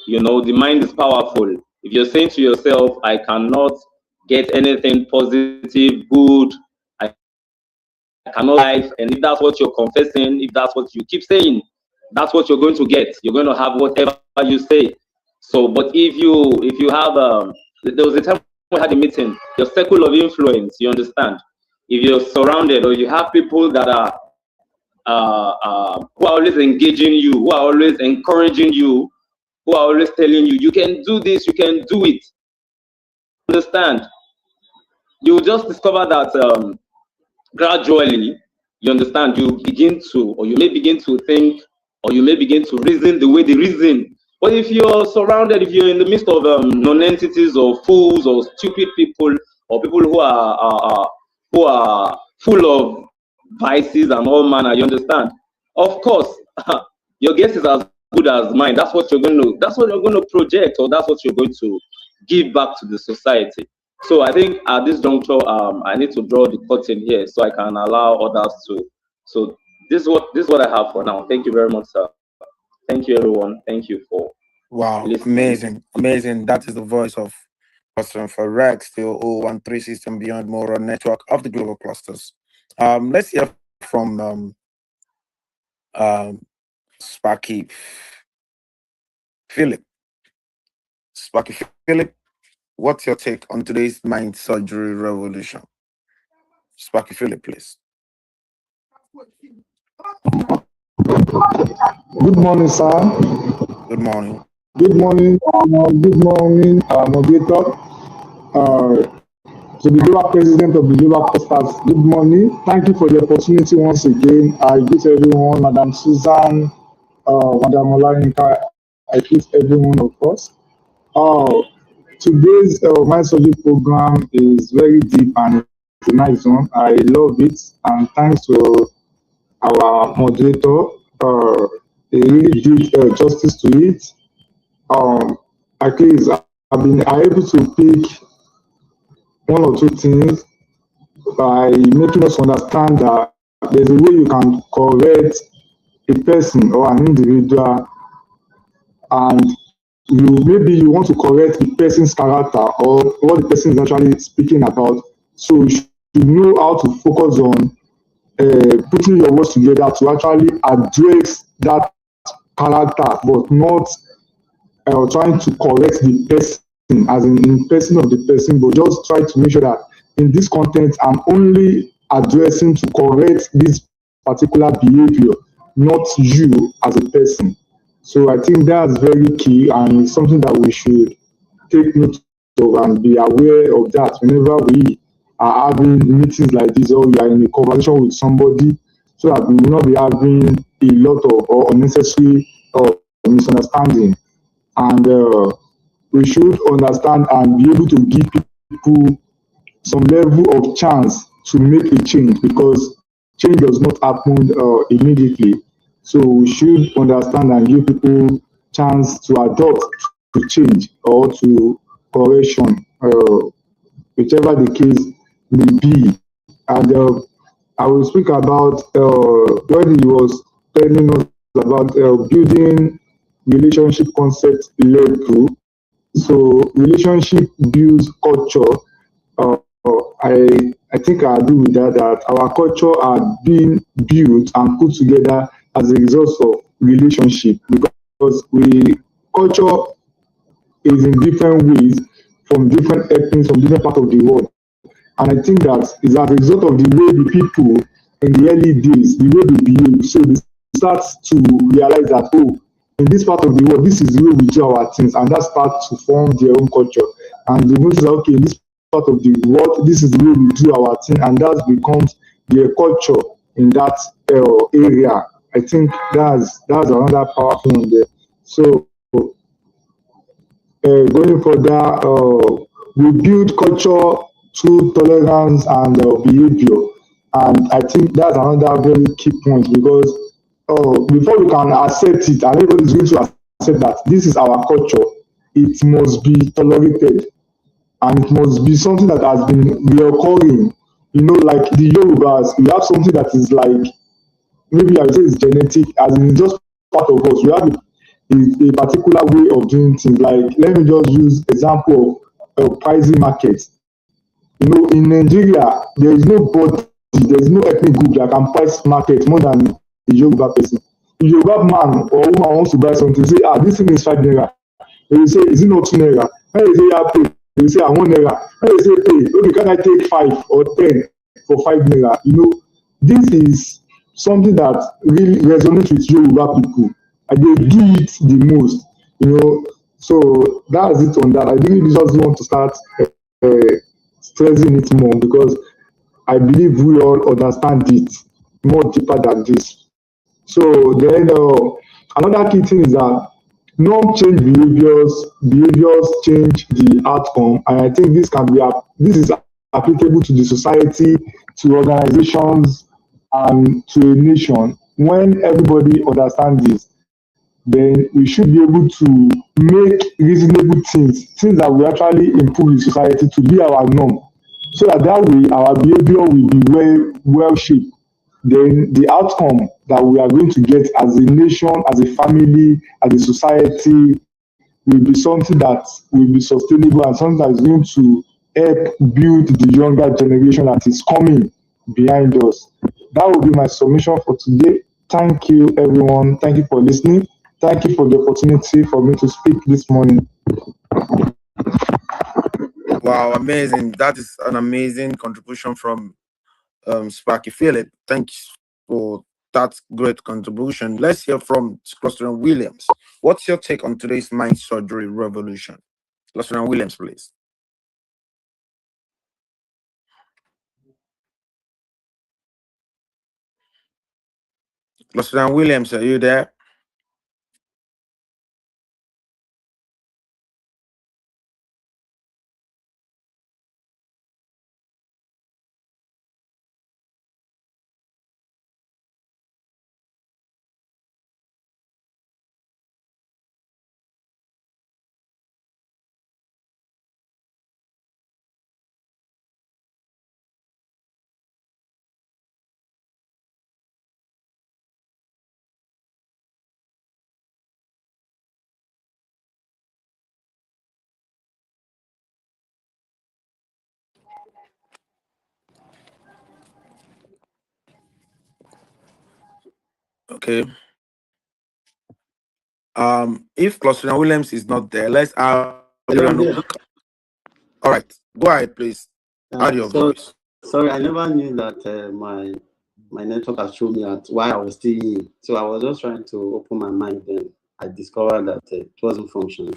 You know, the mind is powerful. If you're saying to yourself, I cannot get anything positive, good, I cannot life, and if that's what you're confessing, if that's what you keep saying, that's what you're going to get. You're going to have whatever you say. So, but if you have there was a time we had a meeting, your circle of influence, you understand? If you're surrounded, or you have people that are who are always engaging you, who are always encouraging you, who are always telling you, you can do this, you can do it. Understand? You will just discover that gradually, you understand, you begin to, or you may begin to think, or you may begin to reason the way they reason. But if you're surrounded, if you're in the midst of non-entities or fools or stupid people, or people who are full of vices and all manner, you understand? Of course, your guess is as good as mine. That's what you're going to project, or that's what you're going to give back to the society. So I think at this juncture, I need to draw the curtain here so I can allow others to. So this is what I have for now. Thank you very much, sir. Thank you, everyone. Thank you for listening. Amazing. That is the voice of Pastor Rex, the 013 System Beyond Moral Network of the Global Clusters. Let's hear from Sparky Philip. Sparky Philip, what's your take on today's mind surgery revolution? Sparky Philip, please. Good morning, sir. Good morning. Good morning. Good morning, moderator. To the global president of the global clusters. Good morning. Thank you for the opportunity once again. I greet everyone, Madam Susan, Madam Olarinka. I greet everyone of us. Today's mind surgery program is very deep and it's a nice one. I love it, and thanks to our moderator. He really did justice to it. At least I've been able to pick one or two things by making us understand that there's a way you can correct a person or an individual, and maybe you want to correct the person's character or what the person is actually speaking about. So you should know how to focus on putting your words together to actually address that character, but not trying to correct the person as in person of the person, but just try to make sure that in this content I'm only addressing to correct this particular behavior, not you as a person. So I think that's very key, and it's something that we should take note of and be aware of that whenever we are having meetings like this, or we are in a conversation with somebody, so that we will not be having a lot of unnecessary misunderstanding. And we should understand and be able to give people some level of chance to make a change, because change does not happen immediately. So we should understand and give people chance to adopt to change or to correction, whichever the case may be. And I will speak about when he was telling us about building relationship concept led through. So relationship builds culture. I think I agree with that our culture are being built and put together as a result of relationship, because culture is in different ways from different ethnics, from different parts of the world. And I think that is as a result of the way the people in the early days, the way they behave, so they start to realize that, oh, in this part of the world, this is the way we do our things, and that starts to form their own culture. And they notice that, okay, in this part of the world, this is the way we do our thing, and that becomes their culture in that area. I think that's another powerful one there. So going further, we build culture through tolerance and behavior. And I think that's another very key point because before we can accept it, and everybody is going to accept that this is our culture, it must be tolerated and it must be something that has been reoccurring. You know, like the Yorubas, we have something that is like maybe I would say it's genetic, as in it's just part of us. We have a particular way of doing things. Like let me just use example of pricing markets. You know, in Nigeria, there is nobody, there is no ethnic group that can price market more than the Yoruba person. The Yoruba man or woman wants to buy something, say, this thing is 5 naira. They will say, is it not 2 naira? When they say, yeah, pay, they will say, I want naira. When they say, pay, okay, can I take 5 or 10 for 5 naira? You know, this is something that really resonates with Yoruba people. And they do it the most, you know. So that's it on that. I really just want to start stressing it more because I believe we all understand it more deeper than this. So then another key thing is that norm change behaviors change the outcome, and I think this is applicable to the society, to organizations, and to a nation. When everybody understands this, then we should be able to make reasonable things that will actually improve the society to be our norm. So that way our behavior will be well shaped. Then the outcome that we are going to get as a nation, as a family, as a society will be something that will be sustainable and something that is going to help build the younger generation that is coming behind us. That will be my submission for today. Thank you, everyone. Thank you for listening. Thank you for the opportunity for me to speak this morning. Wow, amazing. That is an amazing contribution from Sparky Philip. Thanks for that great contribution. Let's hear from Cluster Williams. What's your take on today's mind surgery revolution? Cluster Williams, please. Cluster Williams, are you there? Okay. If Cluster Williams is not there, let's have all right. Go ahead, please. Add your voice. Sorry, I never knew that my network has shown me at why I was still in. So I was just trying to open my mind, then I discovered that it wasn't functioning.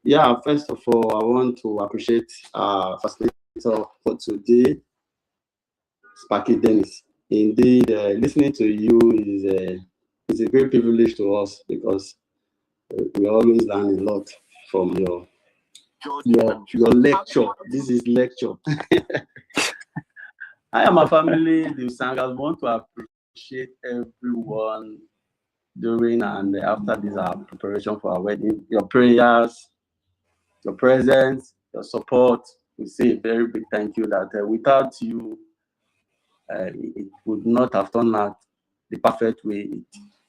Yeah, first of all, I want to appreciate facilitator for today, Sparky Dennis. Indeed, listening to you is a great privilege to us because we always learn a lot from your lecture. This is lecture. I am a family. The Sangas want to appreciate everyone during and after this preparation for our wedding. Your prayers, your presence, your support. We say a very big thank you that without you, it would not have turned out the perfect way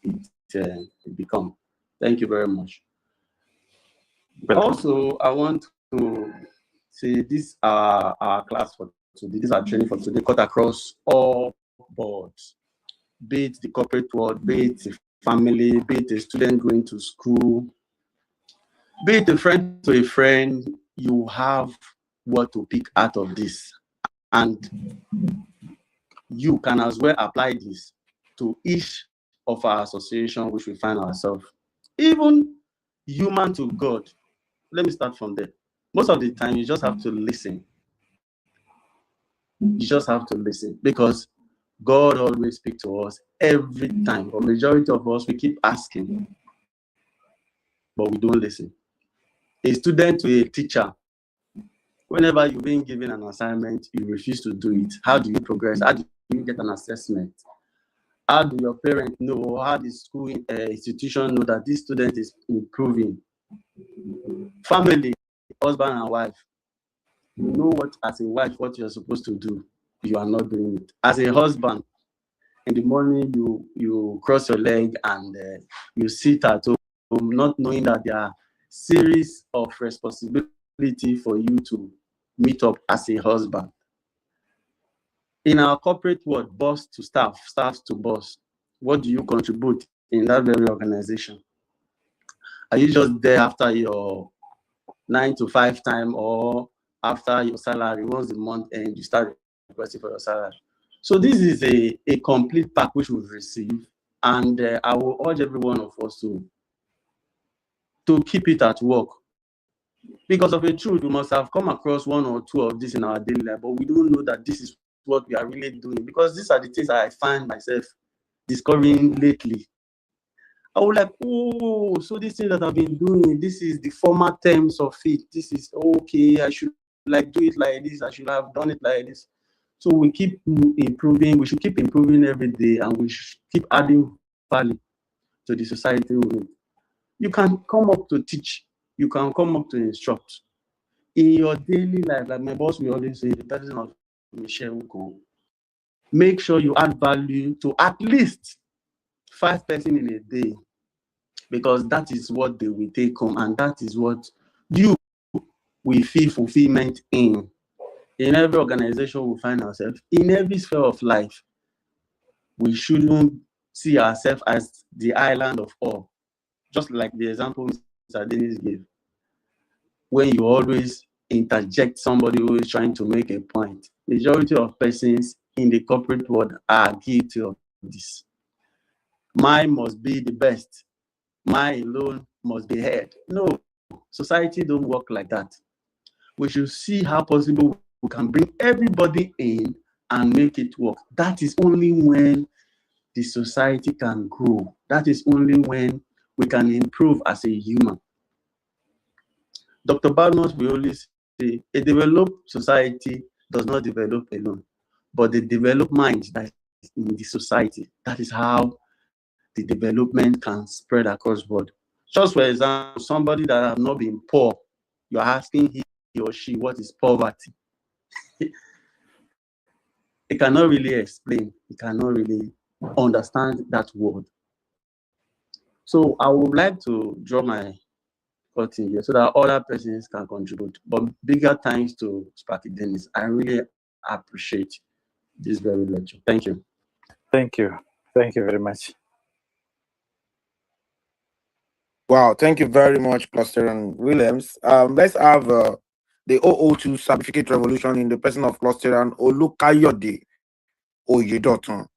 it become. Thank you very much. Also, I want to say this our class for today, this is our training for today, cut across all boards, be it the corporate world, be it the family, be it a student going to school, be it a friend to a friend. You have what to pick out of this, and you can as well apply this to each of our association which we find ourselves, even human to God. Let me start from there. Most of the time, you just have to listen. You just have to listen because God always speaks to us every time. But majority of us, we keep asking, but we don't listen. A student to a teacher, whenever you're being given an assignment, you refuse to do it. How do you progress? How do you get an assessment? How do your parents know? How the school institution know that this student is improving? Family, husband and wife, you know what, as a wife, what you're supposed to do. You are not doing it. As a husband, in the morning, you cross your leg and you sit at home, not knowing that there are series of responsibility for you to meet up as a husband. In our corporate world, boss to staff, staff to boss, what do you contribute in that very organization? Are you just there after your 9 to 5 time, or after your salary, once the month end, you start requesting for your salary? So this is a complete pack which we've received, and I will urge every one of us to keep it at work. Because of the truth, we must have come across one or two of this in our daily life, but we don't know that this is what we are really doing, because these are the things I find myself discovering lately. I was like, oh, so this thing that I've been doing, this is the former terms of it. This is okay. I should like do it like this. I should have done it like this. So we keep improving. We should keep improving every day, and we should keep adding value to the society. You can come up to teach. You can come up to instruct. In your daily life, like my boss will always say, the person of Michelle Uko, make sure you add value to at least 5 persons in a day, because that is what they will take home, and that is what you will feel fulfillment in. In every organization we find ourselves, in every sphere of life, we shouldn't see ourselves as the island of all. Just like the example Mr. Dennis gave, when you always interject somebody who is trying to make a point. Majority of persons in the corporate world are guilty of this. Mine must be the best. Mine alone must be heard. No, society don't work like that. We should see how possible we can bring everybody in and make it work. That is only when the society can grow. That is only when we can improve as a human. Dr. Badmus will always say, a developed society does not develop alone, but the developed mind that is in the society. That is how the development can spread across board. Just for example, somebody that has not been poor, you're asking he or she what is poverty. It cannot really explain. It cannot really understand that word. So I would like to draw my curtain here so that other persons can contribute. But bigger thanks to Sparky Dennis. I really appreciate this very lecture. Thank you. Thank you. Thank you very much. Wow, thank you very much, Cluster Williams. Let's have the 002 certificate revolution in the person of Cluster and Olukayode Oyedotun.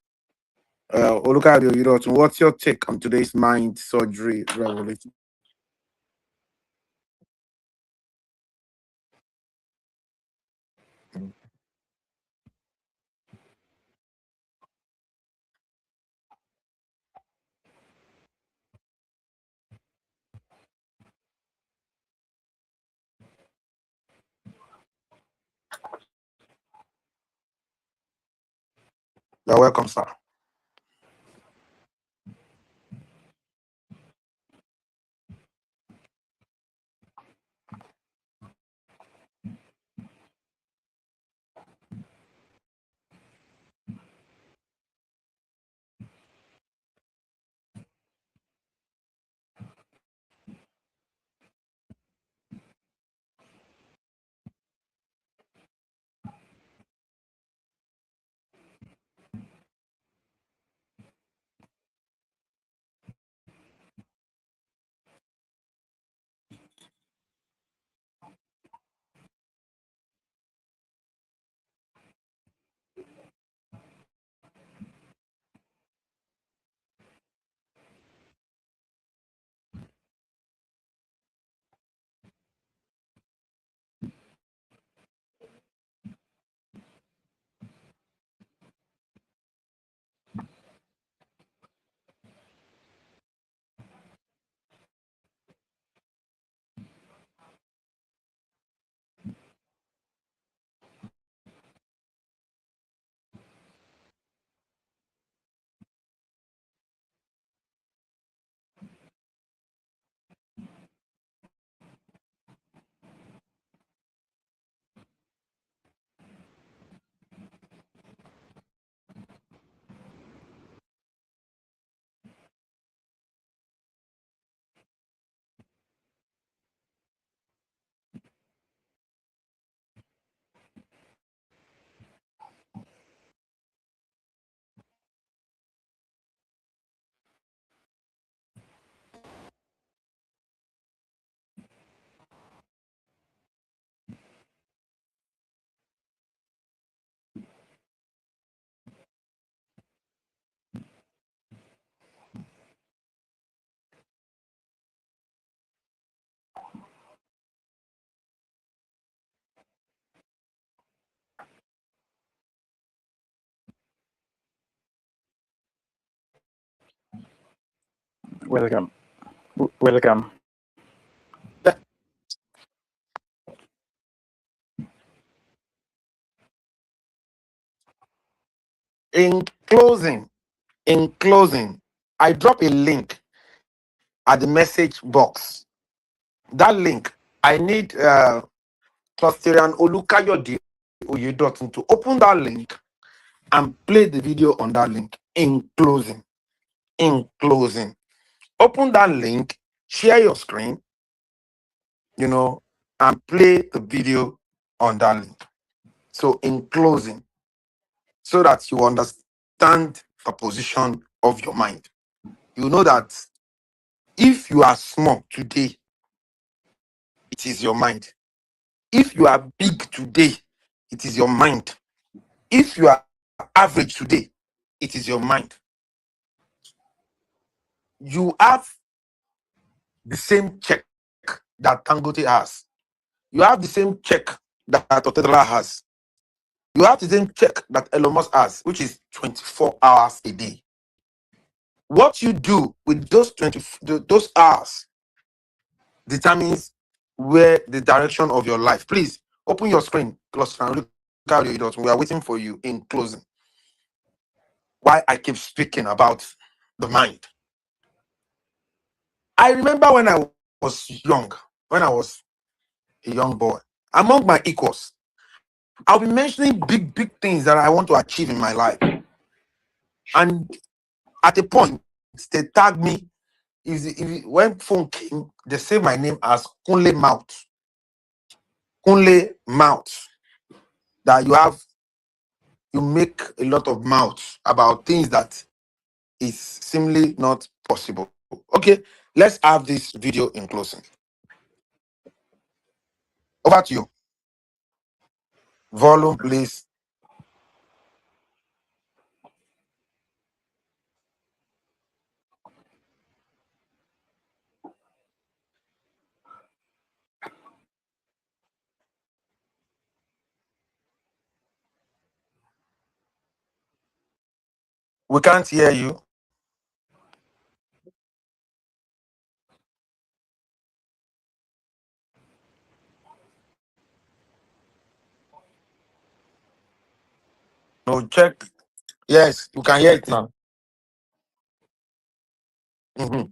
Olukayode Oyedotun, what's your take on today's mind surgery revolution? You're welcome, sir. Welcome. Welcome. In closing, I drop a link at the message box. That link, I need Clusterian Olukayode Oyedotun to open that link and play the video on that link. In closing, open that link, share your screen, and play the video on that link. So in closing, so that you understand the position of your mind. You know that if you are small today, it is your mind. If you are big today, it is your mind. If you are average today, it is your mind. You have the same check that Dangote has. You have the same check that Otedra has. You have the same check that Elon Musk has, which is 24 hours a day. What you do with those hours determines where the direction of your life. Please open your screen. We are waiting for you in closing. Why I keep speaking about the mind. I remember when I was young, when I was a young boy, among my equals, I'll be mentioning big things that I want to achieve in my life. And at a point, they tag me. When phone came, they say my name as Kunle Mouth. Kunle Mouth. That you make a lot of mouths about things that is simply not possible. Okay, let's have this video in closing. Over to you. Volume, please. We can't hear you. No, check. Yes, you can hear it now. Mhm.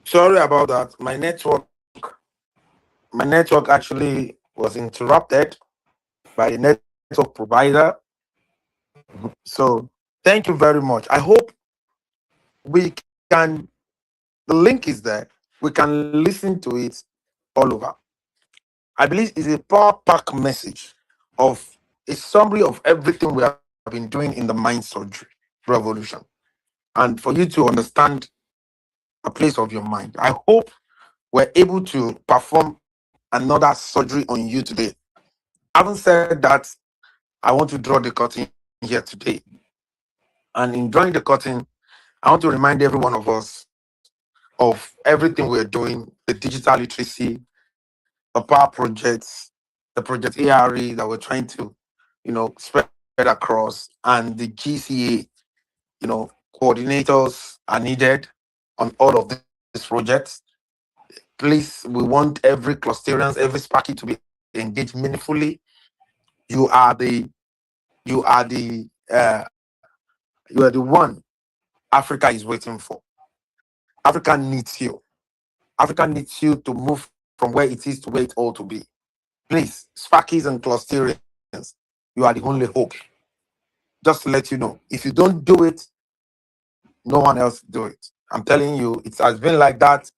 Sorry about that. My network My network actually was interrupted by the network provider. So thank you very much. I hope we can, the link is there. We can listen to it all over. I believe it's a power pack message of a summary of everything we have been doing in the mind surgery revolution. And for you to understand a place of your mind, I hope we're able to perform another surgery on you today. Having said that, I want to draw the curtain here today. And in drawing the curtain, I want to remind every one of us of everything we're doing, the digital literacy, the power projects, the project ARE that we're trying to, spread across, and the GCA, coordinators are needed on all of these projects. Please, we want every clusterians, every Sparky to be engaged meaningfully. You are the one Africa is waiting for. Africa needs you. Africa needs you to move from where it is to where it ought to be. Please, Sparkies and Clusterians, you are the only hope. Just to let you know, if you don't do it, no one else do it. I'm telling you, it has been like that.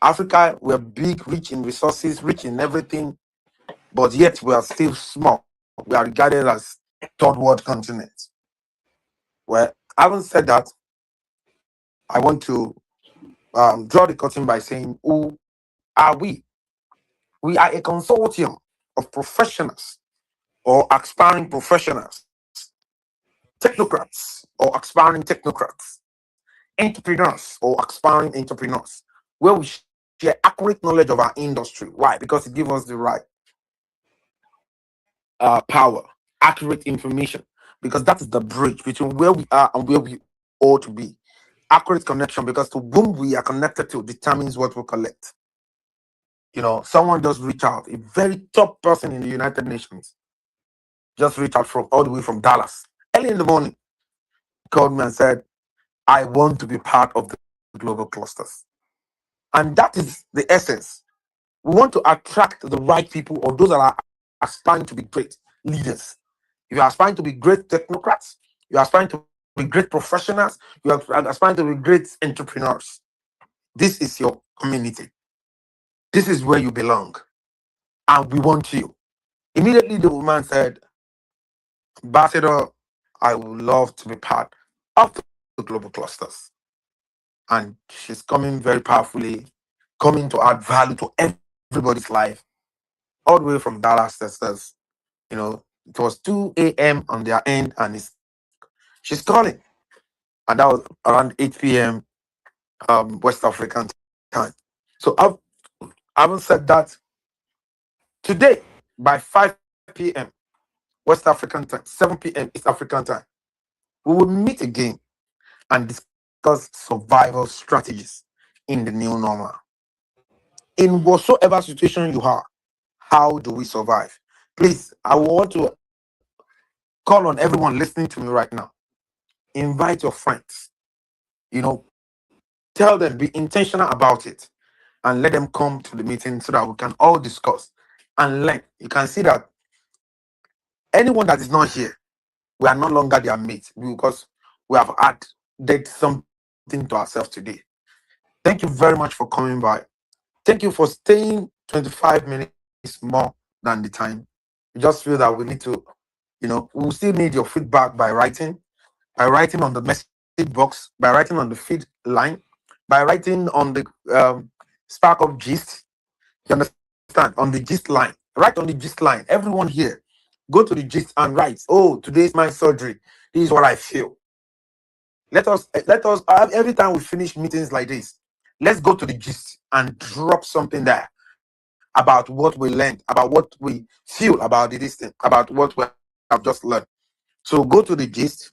Africa, we're big, rich in resources, rich in everything, but yet we are still small. We are regarded as third world continent. Well, having said that, I want to draw the curtain by saying, who are we? We are a consortium of professionals or aspiring professionals, technocrats or aspiring technocrats, entrepreneurs or aspiring entrepreneurs, where we share accurate knowledge of our industry. Why? Because it gives us the right power, accurate information, because that is the bridge between where we are and where we ought to be. Accurate connection, because to whom we are connected to determines what we collect. Someone just reach out, a very top person in the United Nations just reached out from all the way from Dallas early in the morning, called me and said, I want to be part of the global clusters. And that is the essence. We want to attract the right people, or those that are aspiring to be great leaders. If you are aspiring to be great technocrats, you are aspiring to be great professionals, you are aspiring to be great entrepreneurs. This is your community. This is where you belong. And we want you. Immediately the woman said, Ambassador, I would love to be part of the global clusters. And she's coming very powerfully, coming to add value to everybody's life, all the way from Dallas, Texas. It was 2 a.m. on their end, and she's calling. And that was around 8 p.m. West African time. So having said that, today by 5 p.m. West African time, 7 p.m. East African time, we will meet again and discuss survival strategies in the new normal. In whatsoever situation you are, how do we survive? Please, I want to call on everyone listening to me right now. Invite your friends. Tell them, be intentional about it, and let them come to the meeting so that we can all discuss and learn. You can see that anyone that is not here, we are no longer their mates, because we have added something to ourselves today. Thank you very much for coming by. Thank you for staying 25 minutes more than the time. We just feel that we need to, we still need your feedback by writing on the message box, by writing on the feed line, by writing on the Spark of Gist. You understand? On the Gist line. Write on the Gist line. Everyone here, go to the Gist and write, oh, today's my surgery. This is what I feel. Let us every time we finish meetings like this, let's go to the Gist and drop something there about what we learned, about what we feel about this thing, about what we have just learned. So go to the Gist,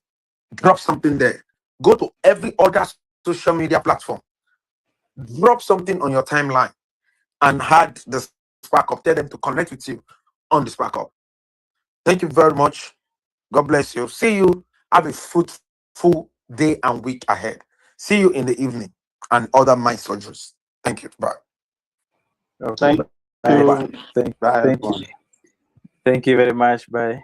drop something there. Go to every other social media platform, drop something on your timeline, and add the Spark Up. Tell them to connect with you on the Spark Up. Thank you very much. God bless you. See you. Have a fruitful day and week ahead. See you in the evening and other mind surgeries. Thank you. Bye. Thank Bye. you. Thank Bye, you. everyone. Thank you very much. Bye.